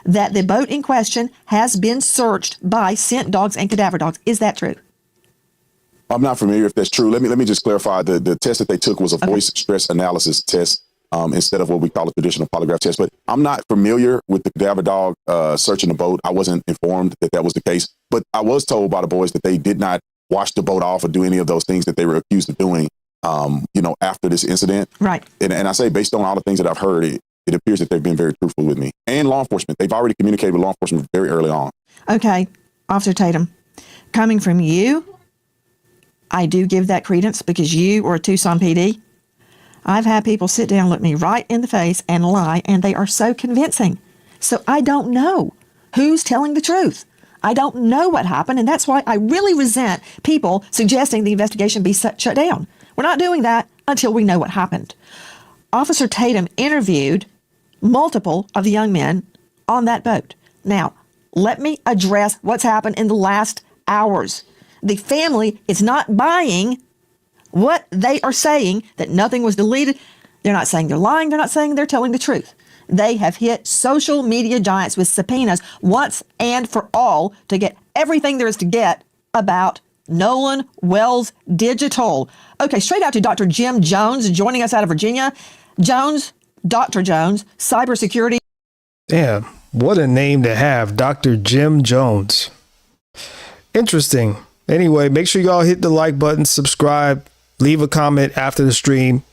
that the boat in question has been searched by scent dogs and cadaver dogs. Is that true? I'm not familiar if that's true. Let me just clarify. The test that they took was a voice stress analysis test instead of what we call a traditional polygraph test. But I'm not familiar with the cadaver dog searching the boat. I wasn't informed that was the case. But I was told by the boys that they did not wash the boat off or do any of those things that they were accused of doing, after this incident. Right. And I say, based on all the things that I've heard, it appears that they've been very truthful with me and law enforcement. They've already communicated with law enforcement very early on. Okay, Officer Tatum, coming from you, I do give that credence because you are a Tucson PD. I've had people sit down, look me right in the face and lie, and they are so convincing. So I don't know who's telling the truth. I don't know what happened, and that's why I really resent people suggesting the investigation be shut down. We're not doing that until we know what happened. Officer Tatum interviewed multiple of the young men on that boat. Now, let me address what's happened in the last hours. The family is not buying what they are saying, that nothing was deleted. They're not saying they're lying. They're not saying they're telling the truth. They have hit social media giants with subpoenas once and for all to get everything there is to get about Nolan Wells Digital. Okay, straight out to Dr. Jim Jones joining us out of Virginia. Dr. Jones, cybersecurity. Damn, what a name to have, Dr. Jim Jones. Interesting. Anyway, make sure y'all hit the like button, subscribe, leave a comment after the stream,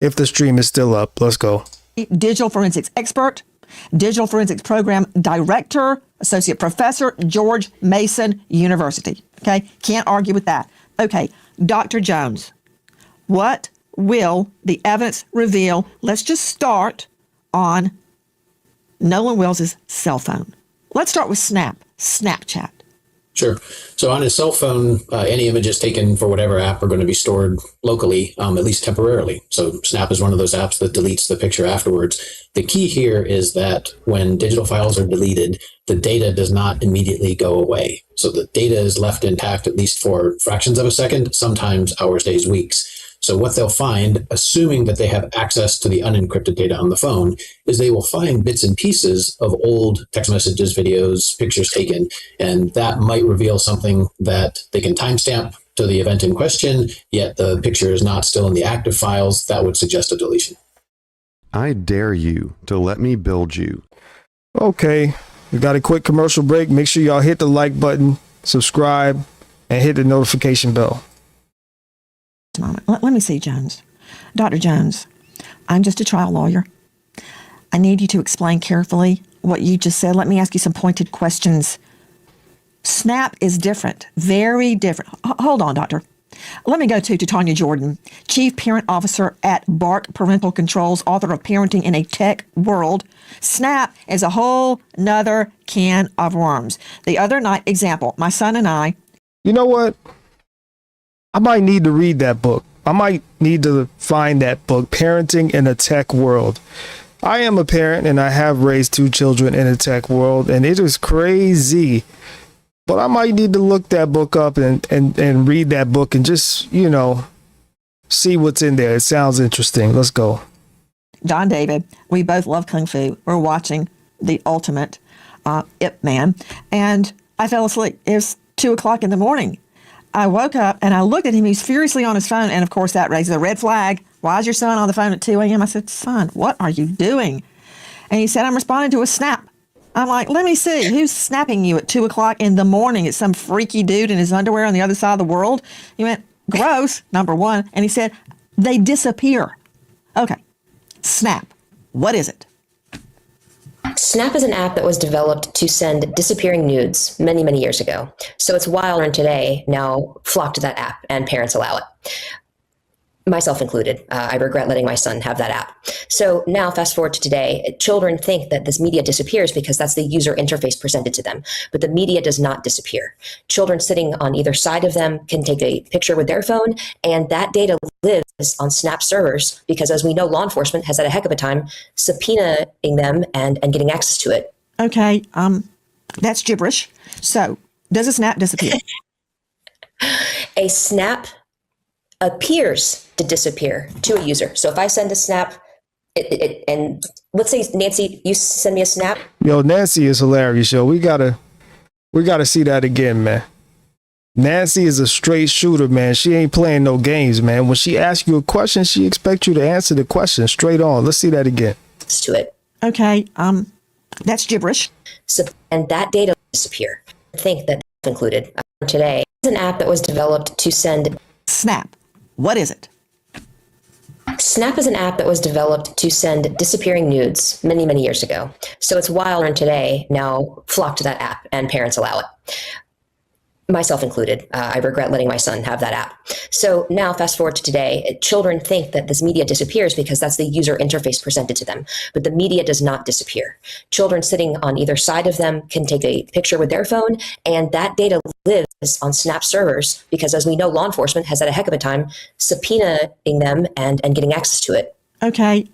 if the stream is still up. Let's go. Digital forensics expert, digital forensics program director, associate professor, George Mason University. Okay, can't argue with that. Okay, Dr. Jones, what will the evidence reveal? Let's just start on Nolan Wells' cell phone. Let's start with Snapchat. Sure. So on his cell phone, any images taken for whatever app are going to be stored locally, at least temporarily. So Snap is one of those apps that deletes the picture afterwards. The key here is that when digital files are deleted, the data does not immediately go away. So the data is left intact, at least for fractions of a second, sometimes hours, days, weeks. So what they'll find, assuming that they have access to the unencrypted data on the phone, is they will find bits and pieces of old text messages, videos, pictures taken, and that might reveal something that they can timestamp to the event in question, yet the picture is not still in the active files. That would suggest a deletion. I dare you to let me build you. Okay, we got a quick commercial break. Make sure y'all hit the like button, subscribe, and hit the notification bell. Let me see, Jones. Dr. Jones, I'm just a trial lawyer. I need you to explain carefully what you just said. Let me ask you some pointed questions. Snap is different, very different. Hold on, doctor. Let me go to Tanya Jordan, Chief Parent Officer at Bark Parental Controls, author of Parenting in a Tech World. Snap is a whole nother can of worms. The other night, example, my son and I. You know what? I might need to read that book. I might need to find that book, Parenting in a Tech World. I am a parent and I have raised 2 children in a tech world, and it is crazy. But I might need to look that book up and read that book and just, see what's in there. It sounds interesting. Let's go. John David, we both love Kung Fu. We're watching The Ultimate Ip Man, and I fell asleep. It was 2 o'clock in the morning. I woke up and I looked at him. He was furiously on his phone, and of course that raises a red flag. Why is your son on the phone at 2 a.m.? I said, son, what are you doing? And he said, I'm responding to a snap. I'm like, let me see. Who's snapping you at 2 o'clock in the morning? It's some freaky dude in his underwear on the other side of the world. He went, gross, number one. And he said, they disappear. Okay. Snap. What is it? Snap is an app that was developed to send disappearing nudes many, many years ago. So it's wild, and today now flock to that app, and parents allow it. Myself included. I regret letting my son have that app. So now fast forward to today, children think that this media disappears because that's the user interface presented to them. But the media does not disappear. Children sitting on either side of them can take a picture with their phone, and that data lives on Snap servers because, as we know, law enforcement has had a heck of a time subpoenaing them and getting access to it. Okay, that's gibberish. So does a snap disappear? A snap appears to disappear to a user. So if I send a snap, and let's say, Nancy, you send me a snap. Yo, Nancy is hilarious, yo. We gotta see that again, man. Nancy is a straight shooter, man. She ain't playing no games, man. When she asks you a question, she expects you to answer the question straight on. Let's see that again. To it. Okay, that's gibberish. So, and that data disappear. I think that included today is an app that was developed to send Snap. What is it? Snap is an app that was developed to send disappearing nudes many, many years ago. So it's wild, and today now flock to that app, and parents allow it. Myself included. I regret letting my son have that app. So now fast forward to today, children think that this media disappears because that's the user interface presented to them. But the media does not disappear. Children sitting on either side of them can take a picture with their phone, and that data lives on Snap servers because, as we know, law enforcement has had a heck of a time subpoenaing them and getting access to it. Okay,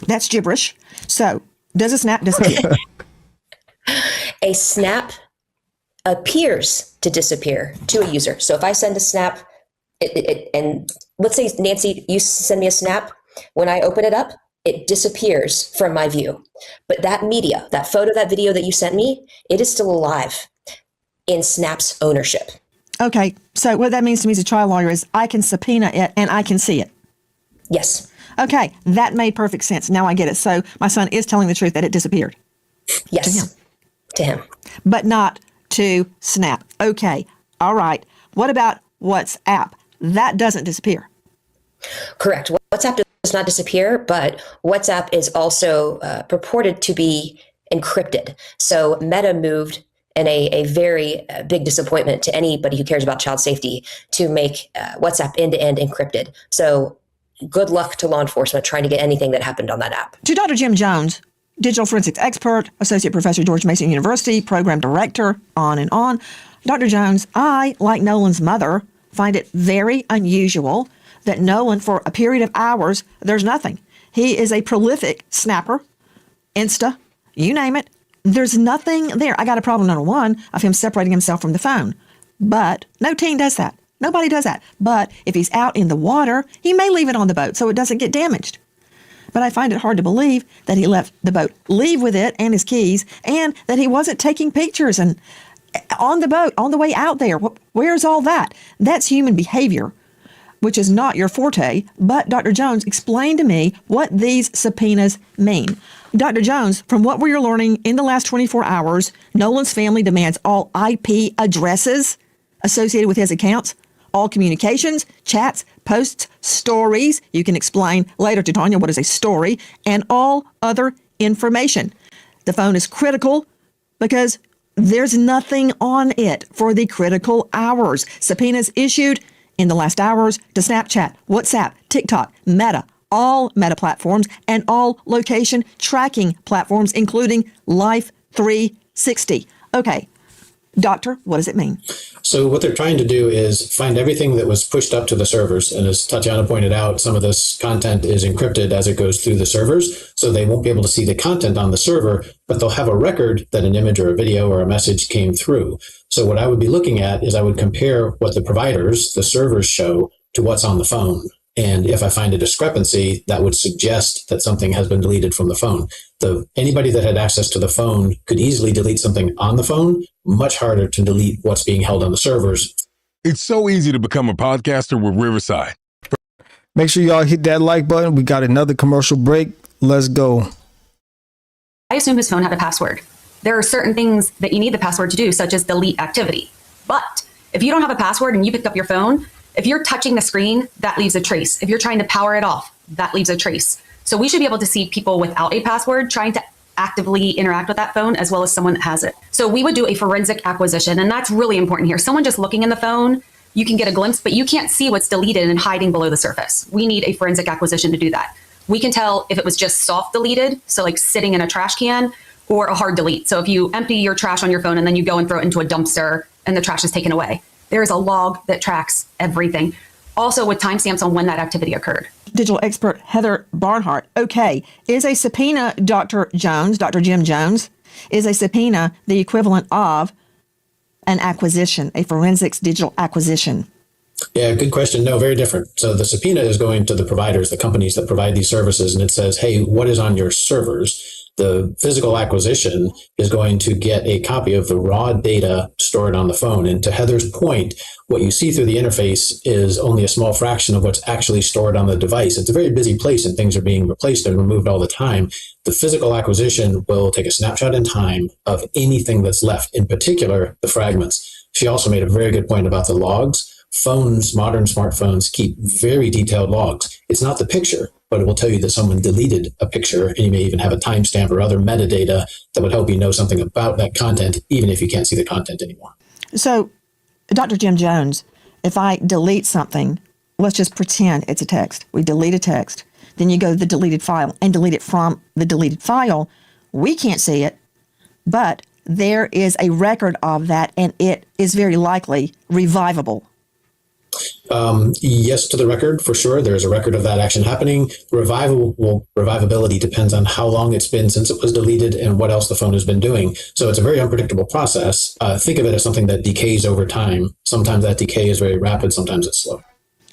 that's gibberish. So does a snap disappear? A snap appears to disappear to a user. So if I send a snap, and let's say, Nancy, you send me a snap, when I open it up, it disappears from my view. But that media, that photo, that video that you sent me, it is still alive in Snap's ownership. Okay, so what that means to me as a trial lawyer is I can subpoena it and I can see it. Yes. Okay, that made perfect sense. Now I get it. So my son is telling the truth that it disappeared. Yes. To him. But not to Snap. Okay, all right. What about WhatsApp? That doesn't disappear. Correct. WhatsApp does not disappear, but WhatsApp is also purported to be encrypted. So Meta moved in a very big disappointment to anybody who cares about child safety to make WhatsApp end-to-end encrypted. So good luck to law enforcement trying to get anything that happened on that app. To Dr. Jim Jones, digital forensics expert, associate professor, George Mason University, program director, on and on. Dr. Jones, I, like Nolan's mother, find it very unusual that Nolan, for a period of hours, there's nothing. He is a prolific snapper, Insta, you name it. There's nothing there. I got a problem, number one, of him separating himself from the phone. But no teen does that. Nobody does that. But if he's out in the water, he may leave it on the boat so it doesn't get damaged. But I find it hard to believe that he left the boat, leave with it and his keys, and that he wasn't taking pictures and on the boat, on the way out there. Where's all that? That's human behavior, which is not your forte. But Dr. Jones, explain to me what these subpoenas mean. Dr. Jones, from what we're learning in the last 24 hours, Nolan's family demands all IP addresses associated with his accounts, all communications, chats, posts, stories. You can explain later to Tanya what is a story, and all other information. The phone is critical because there's nothing on it for the critical hours. Subpoenas issued in the last hours to Snapchat, WhatsApp, TikTok, Meta, all Meta platforms, and all location tracking platforms, including Life 360. Okay, Doctor, what does it mean? So what they're trying to do is find everything that was pushed up to the servers. And as Tatiana pointed out, some of this content is encrypted as it goes through the servers. So they won't be able to see the content on the server, but they'll have a record that an image or a video or a message came through. So what I would be looking at is I would compare what the providers, the servers show to what's on the phone. And if I find a discrepancy, that would suggest that something has been deleted from the phone. Anybody that had access to the phone could easily delete something on the phone, much harder to delete what's being held on the servers. It's so easy to become a podcaster with Riverside. Make sure y'all hit that like button. We got another commercial break. Let's go. I assume his phone had a password. There are certain things that you need the password to do, such as delete activity. But if you don't have a password and you picked up your phone, if you're touching the screen, that leaves a trace. If you're trying to power it off, that leaves a trace. So we should be able to see people without a password trying to actively interact with that phone, as well as someone that has it. So we would do a forensic acquisition, and that's really important here. Someone just looking in the phone, you can get a glimpse, but you can't see what's deleted and hiding below the surface. We need a forensic acquisition to do that. We can tell if it was just soft deleted, so like sitting in a trash can, or a hard delete. So if you empty your trash on your phone and then you go and throw it into a dumpster and the trash is taken away, there is a log that tracks everything. Also with timestamps on when that activity occurred. Digital expert Heather Barnhart. Okay, is a subpoena, Dr. Jim Jones, is a subpoena the equivalent of an acquisition, a forensics digital acquisition? Yeah, good question. No, very different. So the subpoena is going to the providers, the companies that provide these services, and it says, hey, what is on your servers? The physical acquisition is going to get a copy of the raw data stored on the phone. And to Heather's point, what you see through the interface is only a small fraction of what's actually stored on the device. It's a very busy place and things are being replaced and removed all the time. The physical acquisition will take a snapshot in time of anything that's left, in particular, the fragments. She also made a very good point about the logs. Phones, modern smartphones, keep very detailed logs. It's not the picture, but it will tell you that someone deleted a picture, and you may even have a timestamp or other metadata that would help you know something about that content, even if you can't see the content anymore. So, Dr. Jim Jones, if I delete something, let's just pretend it's a text. We delete a text. Then you go to the deleted file and delete it from the deleted file. We can't see it, but there is a record of that, and it is very likely revivable. Yes, to the record, for sure. There's a record of that action happening. Revivability depends on how long it's been since it was deleted and what else the phone has been doing. So it's a very unpredictable process. Think of it as something that decays over time. Sometimes that decay is very rapid, sometimes it's slow.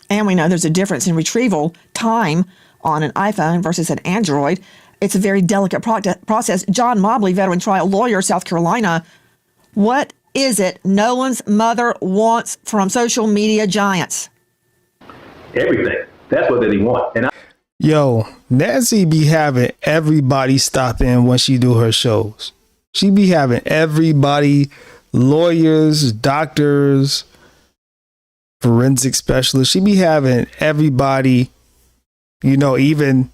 And we know there's a difference in retrieval time on an iPhone versus an Android. It's a very delicate process. John Mobley, veteran trial lawyer, South Carolina. What is it Nolan's mother wants from social media giants? Everything. That's what they want. And Yo, Nancy be having everybody stop in when she do her shows. She be having everybody, lawyers, doctors, forensic specialists. She be having everybody, you know, even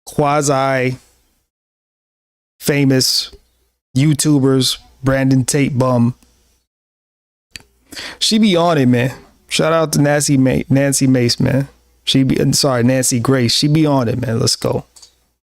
quasi famous YouTubers, Brandon Tate Bum. She be on it, man. Shout out to Nancy Mace, man. Nancy Grace. She be on it, man. Let's go.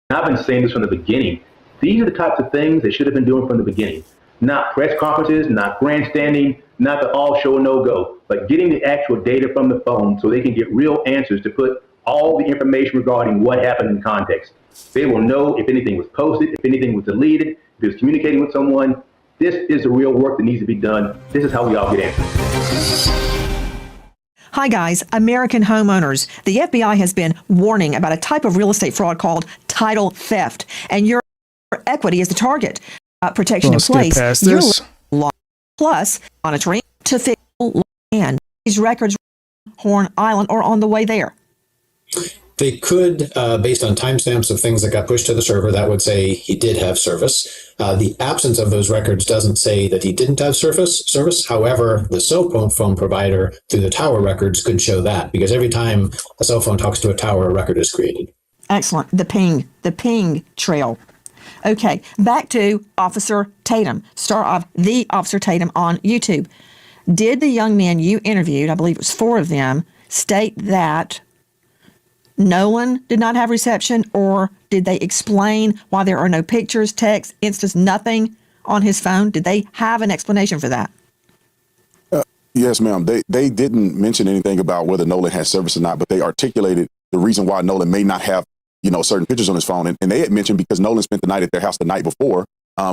I've been saying this from the beginning. These are the types of things they should have been doing from the beginning. Not press conferences, not grandstanding, not the all show no go, but getting the actual data from the phone so they can get real answers to put all the information regarding what happened in context. They will know if anything was posted, if anything was deleted, if it was communicating with someone. This is the real work that needs to be done. This is how we all get answers. Hi guys, American homeowners. The FBI has been warning about a type of real estate fraud called title theft, and your equity is the target. Protection in place. Your law plus monitoring to fix land. These records, Horn Island, are on the way there. They could, based on timestamps of things that got pushed to the server, that would say he did have service. The absence of those records doesn't say that he didn't have service. However, the cell phone provider through the tower records could show that, because every time a cell phone talks to a tower, a record is created. Excellent. The ping trail. Okay, back to Officer Tatum, star of The Officer Tatum on YouTube. Did the young men you interviewed, I believe it was 4 of them, state that Nolan did not have reception, or did they explain why there are no pictures, text, instance, nothing on his phone? Did they have an explanation for that? Yes, ma'am. They didn't mention anything about whether Nolan has service or not, but they articulated the reason why Nolan may not have, certain pictures on his phone. And they had mentioned because Nolan spent the night at their house the night before,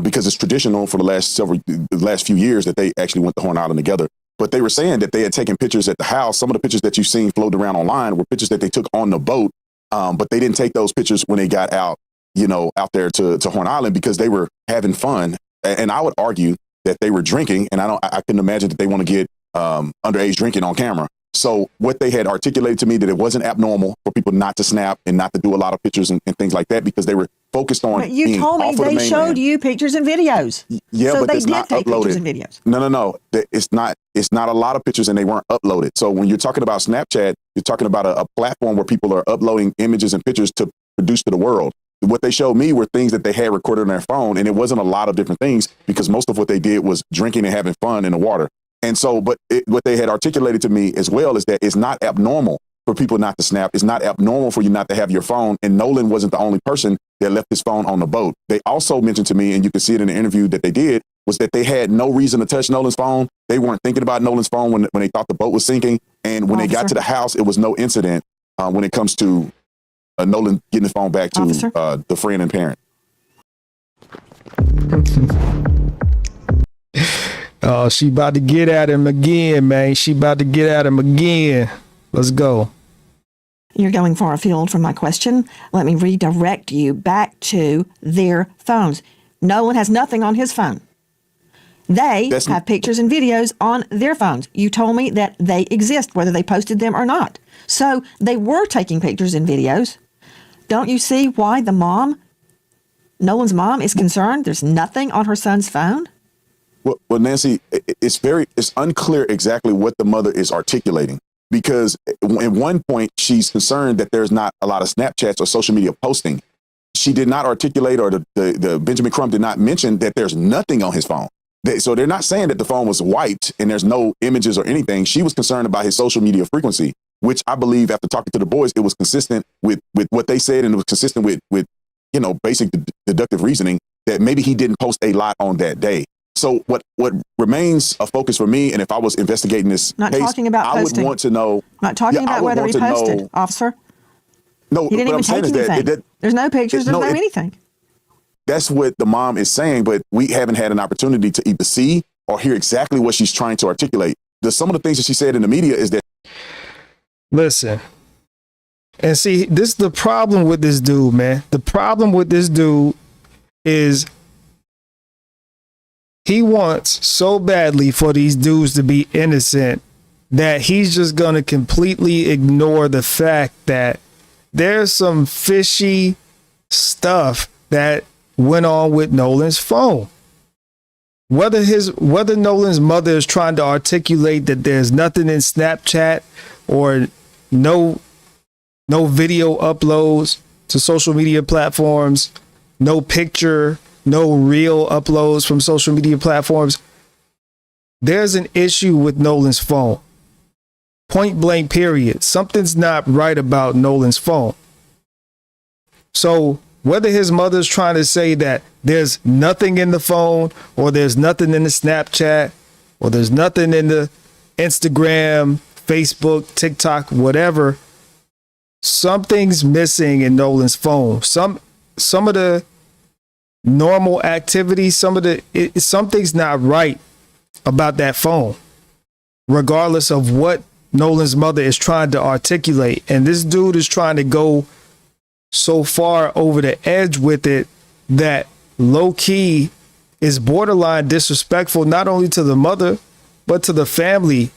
because it's traditional for the last few years that they actually went to Horn Island together. But they were saying that they had taken pictures at the house. Some of the pictures that you've seen floated around online were pictures that they took on the boat. But they didn't take those pictures when they got out, out there to Horn Island because they were having fun. And I would argue that they were drinking, and I couldn't imagine that they want to get underage drinking on camera. So what they had articulated to me that it wasn't abnormal for people not to snap and not to do a lot of pictures and things like that because they were focused on. But you told me they showed you pictures and videos. Yeah, so but they it's did not take uploaded. pictures and videos. No. It's not a lot of pictures and they weren't uploaded. So when you're talking about Snapchat, you're talking about a platform where people are uploading images and pictures to produce to the world. What they showed me were things that they had recorded on their phone, and it wasn't a lot of different things because most of what they did was drinking and having fun in the water. And so, what they had articulated to me as well is that it's not abnormal for people not to snap. It's not abnormal for you not to have your phone. And Nolan wasn't the only person that left his phone on the boat. They also mentioned to me, and you can see it in the interview that they did, was that they had no reason to touch Nolan's phone. They weren't thinking about Nolan's phone when they thought the boat was sinking. And when they got to the house, it was no incident when it comes to Nolan getting his phone back to the friend and parent. Oh, she about to get at him again, man. She about to get at him again. Let's go. You're going far afield from my question. Let me redirect you back to their phones. Nolan has nothing on his phone. They have pictures and videos on their phones. You told me that they exist, whether they posted them or not. So they were taking pictures and videos. Don't you see why the mom, Nolan's mom, is concerned? There's nothing on her son's phone. Well, Nancy, it's unclear exactly what the mother is articulating because at one point she's concerned that there's not a lot of Snapchats or social media posting. She did not articulate, or the Benjamin Crumb did not mention that there's nothing on his phone. So they're not saying that the phone was wiped and there's no images or anything. She was concerned about his social media frequency, which I believe after talking to the boys, it was consistent with what they said, and it was consistent with basic deductive reasoning that maybe he didn't post a lot on that day. So what remains a focus for me, and if I was investigating this Not case, talking about I posting. would want to know. Not talking about whether he posted, officer. No, he didn't even take anything. There's no pictures. There's no anything. That's what the mom is saying, but we haven't had an opportunity to either see or hear exactly what she's trying to articulate. Some of the things that she said in the media is that. Listen. And see, this is the problem with this dude, man. The problem with this dude is he wants so badly for these dudes to be innocent that he's just going to completely ignore the fact that there's some fishy stuff that went on with Nolan's phone. Whether Nolan's mother is trying to articulate that there's nothing in Snapchat or no video uploads to social media platforms, no picture, no real uploads from social media platforms, there's an issue with Nolan's phone. Point blank, period. Something's not right about Nolan's phone. So whether his mother's trying to say that there's nothing in the phone, or there's nothing in the Snapchat, or there's nothing in the Instagram, Facebook, TikTok, whatever, something's missing in Nolan's phone. Some of the normal activity, something's not right about that phone, regardless of what Nolan's mother is trying to articulate. And this dude is trying to go so far over the edge with it that low key is borderline disrespectful, not only to the mother, but to the family.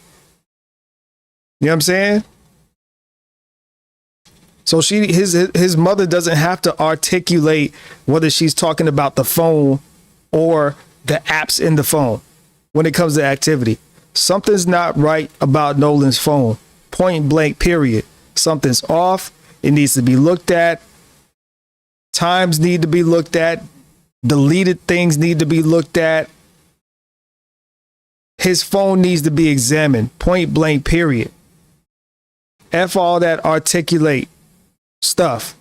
You know what I'm saying? So his mother doesn't have to articulate whether she's talking about the phone or the apps in the phone when it comes to activity. Something's not right about Nolan's phone. Point blank, period. Something's off. It needs to be looked at. Times need to be looked at. Deleted things need to be looked at. His phone needs to be examined. Point blank, period. F all that articulate stuff.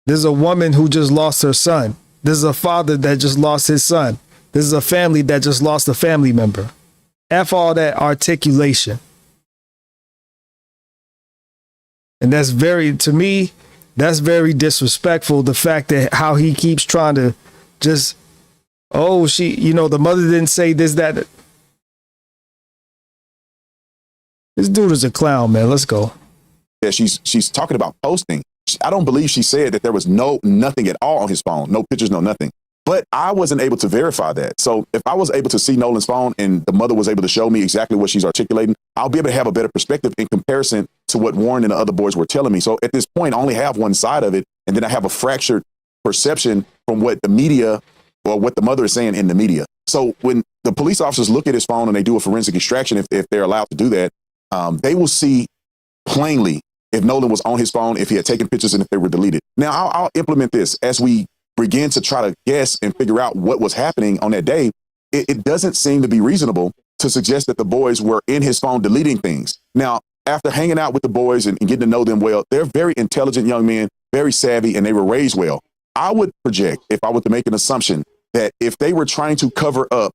This is a woman who just lost her son. This is a father that just lost his son. This is a family that just lost a family member. F all that articulation. And that's to me, that's very disrespectful. The fact that how he keeps trying to just, the mother didn't say this, that. This dude is a clown, man. Let's go. Yeah, she's talking about posting. I don't believe she said that there was nothing at all on his phone. No pictures, no nothing. But I wasn't able to verify that. So if I was able to see Nolan's phone and the mother was able to show me exactly what she's articulating, I'll be able to have a better perspective in comparison to what Warren and the other boys were telling me. So at this point, I only have one side of it. And then I have a fractured perception from what the media or what the mother is saying in the media. So when the police officers look at his phone and they do a forensic extraction, if they're allowed to do that, they will see plainly if Nolan was on his phone, if he had taken pictures, and if they were deleted. Now, I'll implement this as we begin to try to guess and figure out what was happening on that day. It doesn't seem to be reasonable to suggest that the boys were in his phone deleting things. Now, after hanging out with the boys and getting to know them well, they're very intelligent young men, very savvy, and they were raised well. I would project, if I were to make an assumption, that if they were trying to cover up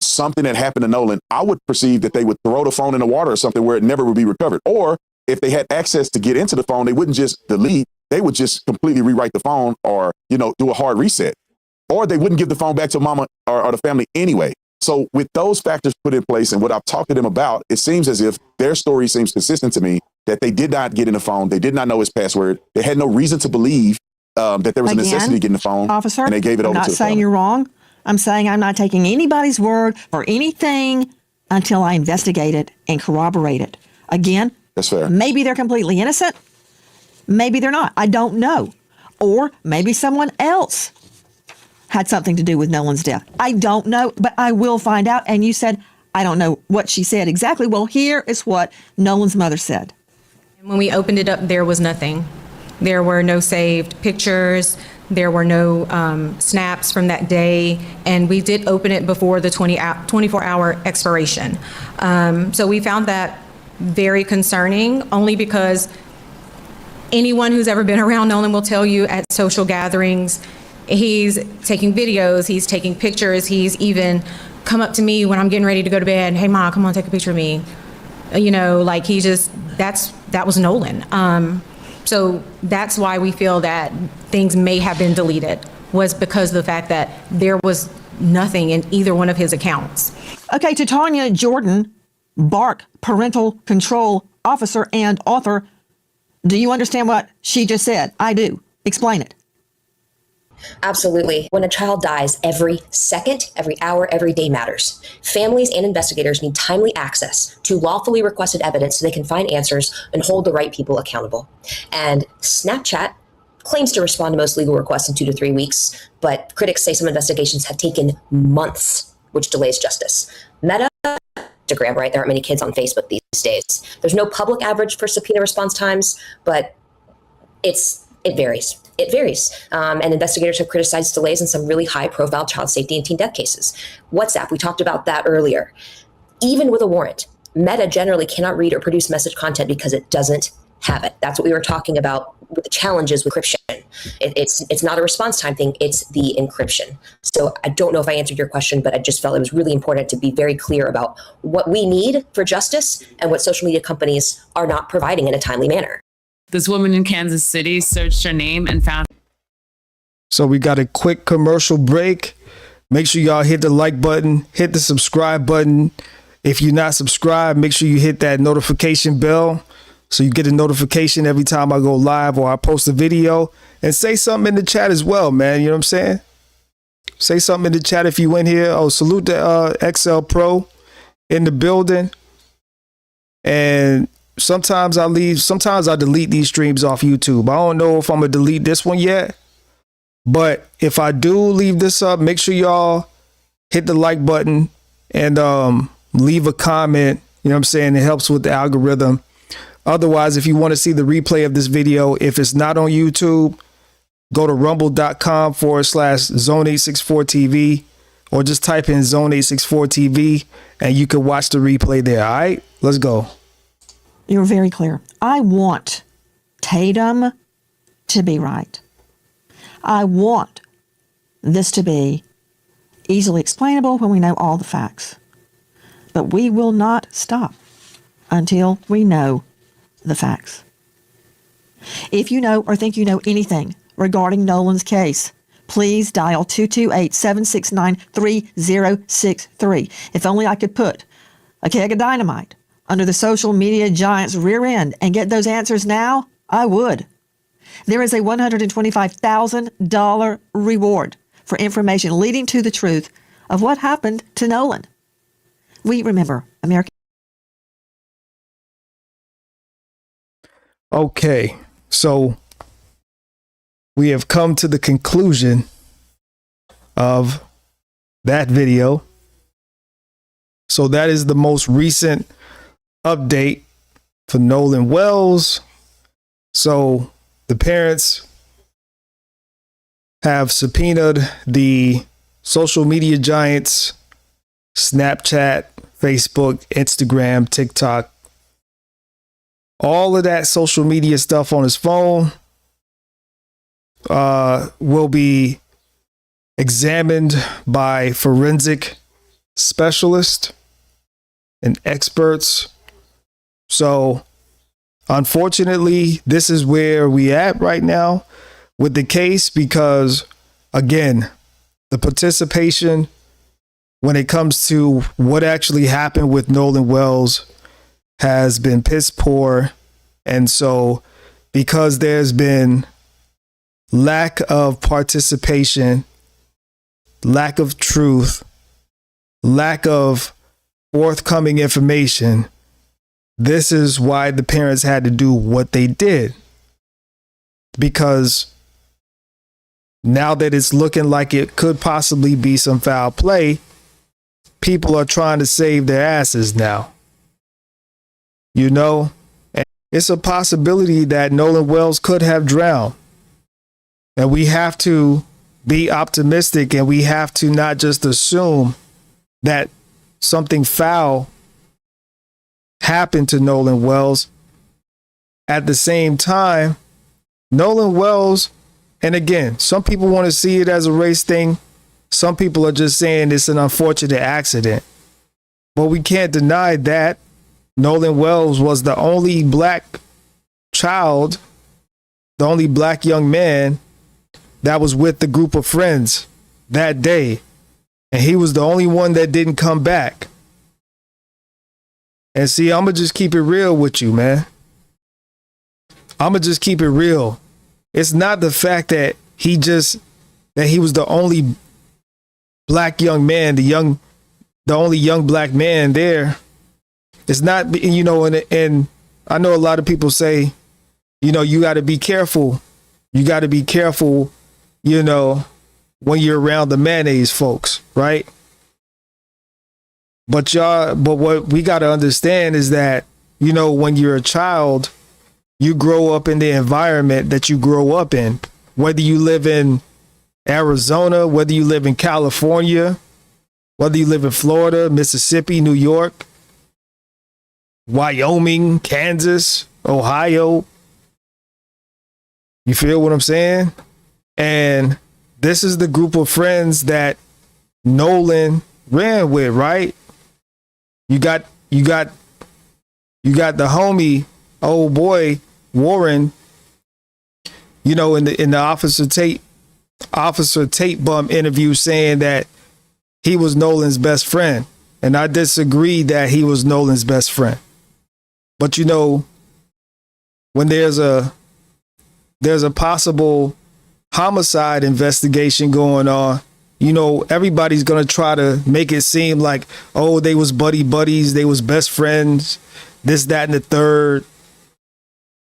something that happened to Nolan, I would perceive that they would throw the phone in the water or something where it never would be recovered. Or if they had access to get into the phone, they wouldn't just delete, they would just completely rewrite the phone or, do a hard reset. Or they wouldn't give the phone back to mama or the family anyway. So with those factors put in place and what I've talked to them about, it seems as if their story seems consistent to me, that they did not get in the phone. They did not know his password. They had no reason to believe that there was a necessity to get in the phone. Officer, and they gave it over to the I'm not saying family. you're wrong. I'm saying I'm not taking anybody's word for anything until I investigate it and corroborate it. Again, that's fair. Maybe they're completely innocent. Maybe they're not. I don't know. Or maybe someone else had something to do with Nolan's death. I don't know, but I will find out. And you said, I don't know what she said exactly. Well, here is what Nolan's mother said. When we opened it up, there was nothing. There were no saved pictures. There were no snaps from that day. And we did open it before the 24-hour expiration. So we found that very concerning, only because anyone who's ever been around Nolan will tell you at social gatherings, he's taking videos, he's taking pictures, he's even come up to me when I'm getting ready to go to bed, hey Ma, come on, take a picture of me. That was Nolan. So that's why we feel that things may have been deleted, was because of the fact that there was nothing in either one of his accounts. Okay, to Tanya Jordan, BARC parental control officer and author, do you understand what she just said? I do. Explain it. Absolutely. When a child dies, every second, every hour, every day matters. Families and investigators need timely access to lawfully requested evidence so they can find answers and hold the right people accountable. And Snapchat claims to respond to most legal requests in 2 to 3 weeks, but critics say some investigations have taken months, which delays justice. Meta, Instagram, right? There aren't many kids on Facebook these days. There's no public average for subpoena response times, but it varies. It varies. And investigators have criticized delays in some really high-profile child safety and teen death cases. WhatsApp, we talked about that earlier. Even with a warrant, Meta generally cannot read or produce message content because it doesn't have it. That's what we were talking about with the challenges with encryption. It's not a response time thing, it's the encryption. So I don't know if I answered your question, but I just felt it was really important to be very clear about what we need for justice and what social media companies are not providing in a timely manner. This woman in Kansas City searched her name and found. So we got a quick commercial break. Make sure y'all hit the like button, hit the subscribe button. If you're not subscribed, make sure you hit that notification bell so you get a notification every time I go live or I post a video. And say something in the chat as well, man. You know what I'm saying? Say something in the chat if you in here. Oh, salute the XL Pro in the building. And sometimes I delete these streams off YouTube. I don't know if I'm gonna delete this one yet, but if I do leave this up, make sure y'all hit the like button and leave a comment. You know what I'm saying? It helps with the algorithm. Otherwise, if you want to see the replay of this video, if it's not on YouTube, go to rumble.com/Zone864TV or just type in Zone864TV and you can watch the replay there. All right, let's go. You're very clear. I want Tatum to be right. I want this to be easily explainable when we know all the facts. But we will not stop until we know the facts. If you know or think you know anything regarding Nolan's case, please dial 228-769-3063. If only I could put a keg of dynamite under the social media giant's rear end and get those answers now, I would. There is a $125,000 reward for information leading to the truth of what happened to Nolan. We remember American. Okay, so we have come to the conclusion of that video. So that is the most recent update for Nolan Wells. So the parents have subpoenaed the social media giants, Snapchat, Facebook, Instagram, TikTok, all of that social media stuff on his phone will be examined by forensic specialists and experts. So unfortunately, this is where we at right now with the case, because again, the participation when it comes to what actually happened with Nolan Wells has been piss poor. And so because there's been lack of participation, lack of truth, lack of forthcoming information, this is why the parents had to do what they did. Because now that it's looking like it could possibly be some foul play, people are trying to save their asses now. You know, and it's a possibility that Nolan Wells could have drowned. And we have to be optimistic, and we have to not just assume that something foul happened to Nolan Wells. At the same time, Nolan Wells, and again, some people want to see it as a race thing. Some people are just saying it's an unfortunate accident. But we can't deny that Nolan Wells was the only black child, the only black young man that was with the group of friends that day. And he was the only one that didn't come back. And see, I'm going to just keep it real with you, man. I'm going to just keep it real. It's not the fact that he was the only black young man, the only young black man there. It's not, you know, and I know a lot of people say, you know, you got to be careful. You got to be careful, you know, when you're around the mayonnaise folks, right? But what we got to understand is that, you know, when you're a child, you grow up in the environment that you grow up in, whether you live in Arizona, whether you live in California, whether you live in Florida, Mississippi, New York, Wyoming, Kansas, Ohio. You feel what I'm saying? And this is the group of friends that Nolan ran with, right? You got the homie, old boy Warren, you know, in the Officer Tate Bum interview, saying that he was Nolan's best friend. And I disagree that he was Nolan's best friend. But you know, when there's a possible homicide investigation going on, you know, everybody's going to try to make it seem like, oh, they was buddies, they was best friends, this, that, and the third,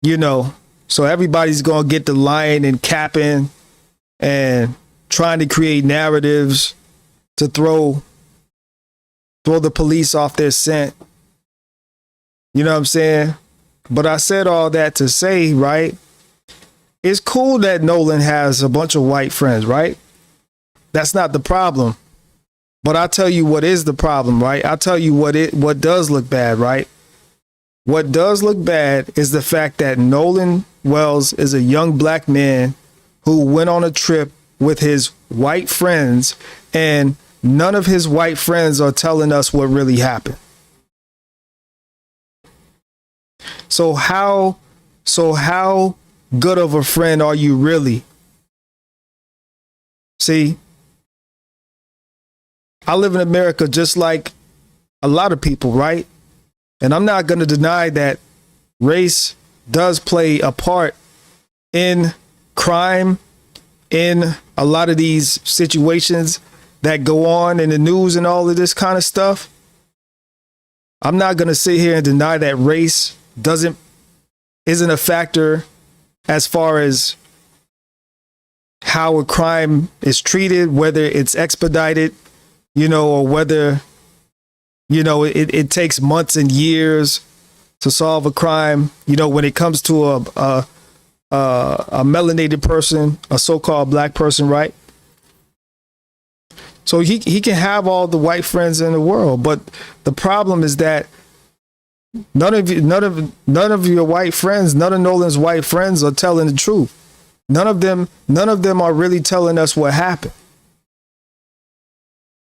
you know. So everybody's going to get the lying and capping and trying to create narratives to throw the police off their scent. You know what I'm saying? But I said all that to say, right? It's cool that Nolan has a bunch of white friends, right? That's not the problem. But I'll tell you what is the problem, right? I'll tell you what does look bad, right? What does look bad is the fact that Nolan Wells is a young black man who went on a trip with his white friends, and none of his white friends are telling us what really happened. So how good of a friend are you really? See, I live in America just like a lot of people, right? And I'm not going to deny that race does play a part in crime, in a lot of these situations that go on in the news and all of this kind of stuff. I'm not going to sit here and deny that race isn't a factor as far as how a crime is treated, whether it's expedited, or whether, it takes months and years to solve a crime. When it comes to a melanated person, a so-called black person, right? So he can have all the white friends in the world, but the problem is that none of your white friends, none of Nolan's white friends are telling the truth. None of them are really telling us what happened.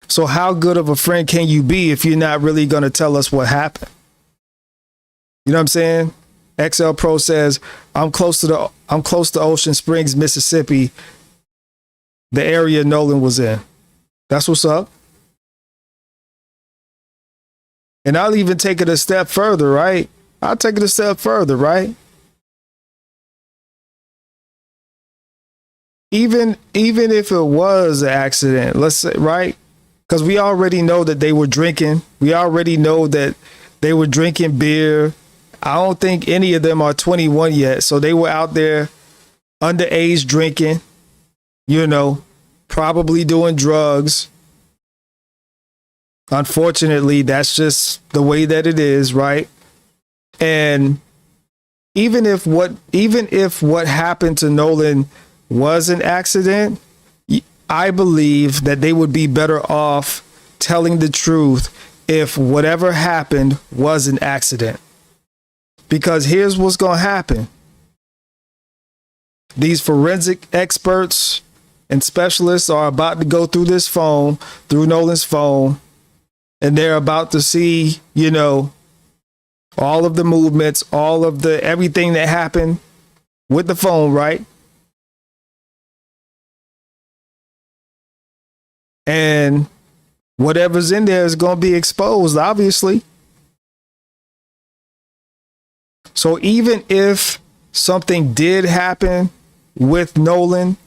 So how good of a friend can you be if you're not really going to tell us what happened? You know what I'm saying? XL Pro says, I'm close to Ocean Springs, Mississippi, the area Nolan was in. That's what's up. And I'll even take it a step further, right? Even if it was an accident, let's say, right? Because we already know that they were drinking. We already know that they were drinking beer. I don't think any of them are 21 yet. So they were out there underage drinking, probably doing drugs. Unfortunately, that's just the way that it is, right? And even if what happened to Nolan was an accident, I believe that they would be better off telling the truth if whatever happened was an accident. Because here's what's going to happen. These forensic experts and specialists are about to go through Nolan's phone, and they're about to see, all of the movements, everything that happened with the phone, right? And whatever's in there is going to be exposed, obviously. So even if something did happen with Nolan,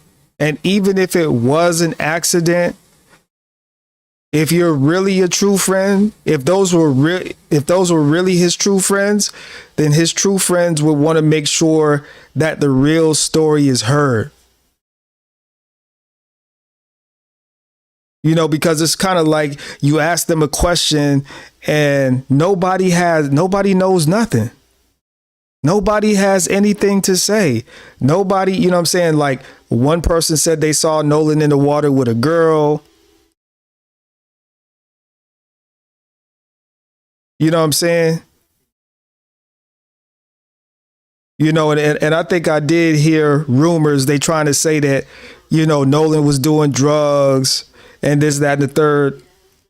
and even if it was an accident, if you're really a true friend, if those were really his true friends, then his true friends would want to make sure that the real story is heard. Because it's kind of like you ask them a question and nobody knows nothing. Nobody has anything to say. Nobody, you know what I'm saying? Like one person said they saw Nolan in the water with a girl. You know what I'm saying? And I think I did hear rumors. They trying to say that, Nolan was doing drugs and this, that, and the third.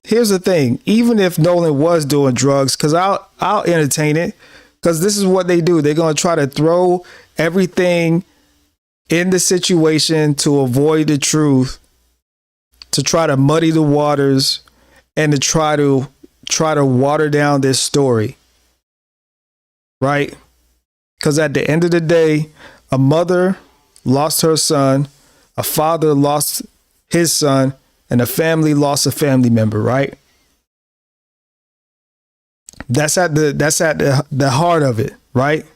Here's the thing. Even if Nolan was doing drugs, because I'll entertain it, because this is what they do. They're going to try to throw everything in the situation to avoid the truth, to try to muddy the waters, and to try to water down this story. Right? Because at the end of the day, a mother lost her son, a father lost his son, and a family lost a family member, right? That's at the heart of it, right?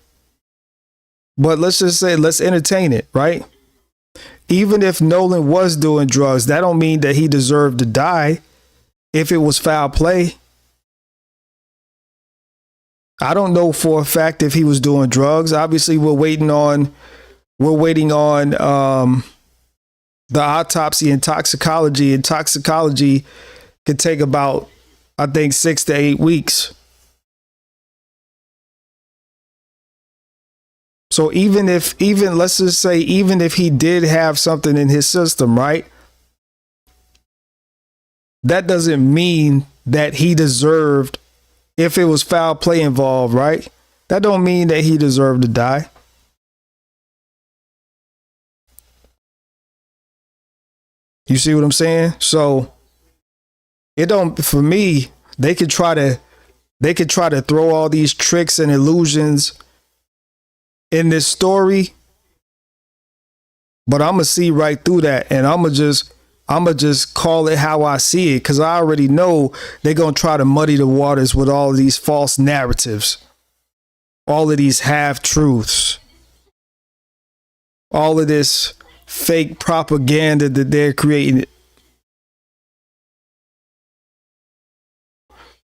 But let's just say, let's entertain it, right? Even if Nolan was doing drugs, that don't mean that he deserved to die if it was foul play. I don't know for a fact if he was doing drugs. Obviously, we're waiting on the autopsy and toxicology. And toxicology could take about, I think, 6 to 8 weeks. So let's just say, even if he did have something in his system, right? That doesn't mean that he deserved, if it was foul play involved, right? That don't mean that he deserved to die. You see what I'm saying? So it don't, for me, they could try to throw all these tricks and illusions in this story, but I'm gonna see right through that, and I'm gonna just call it how I see it, because I already know they're gonna try to muddy the waters with all of these false narratives, all of these half truths, all of this fake propaganda that they're creating.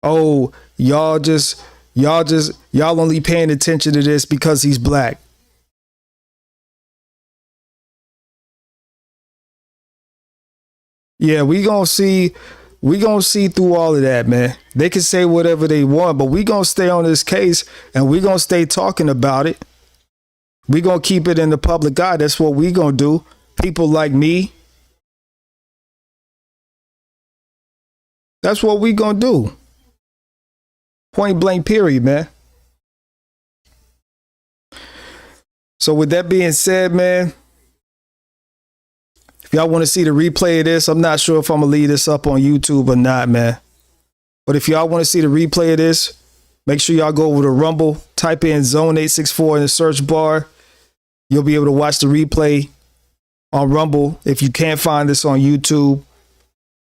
Oh, y'all only paying attention to this because he's black. Yeah, we gonna see through all of that, man. They can say whatever they want, but we gonna stay on this case and we gonna stay talking about it. We gonna keep it in the public eye. That's what we gonna do. People like me. That's what we gonna do. Point blank period, man. So with that being said, man, if y'all want to see the replay of this, I'm not sure if I'm gonna leave this up on YouTube or not, man. But if y'all want to see the replay of this, make sure y'all go over to Rumble, type in Zone 864 in the search bar. You'll be able to watch the replay on Rumble if you can't find this on YouTube.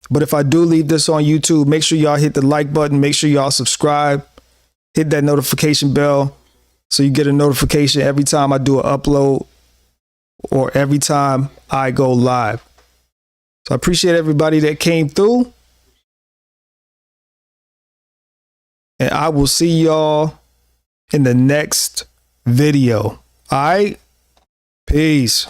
But if I do leave this on YouTube, make sure y'all hit the like button. Make sure y'all subscribe. Hit that notification bell so you get a notification every time I do an upload or every time I go live. So I appreciate everybody that came through. And I will see y'all in the next video. All right? Peace.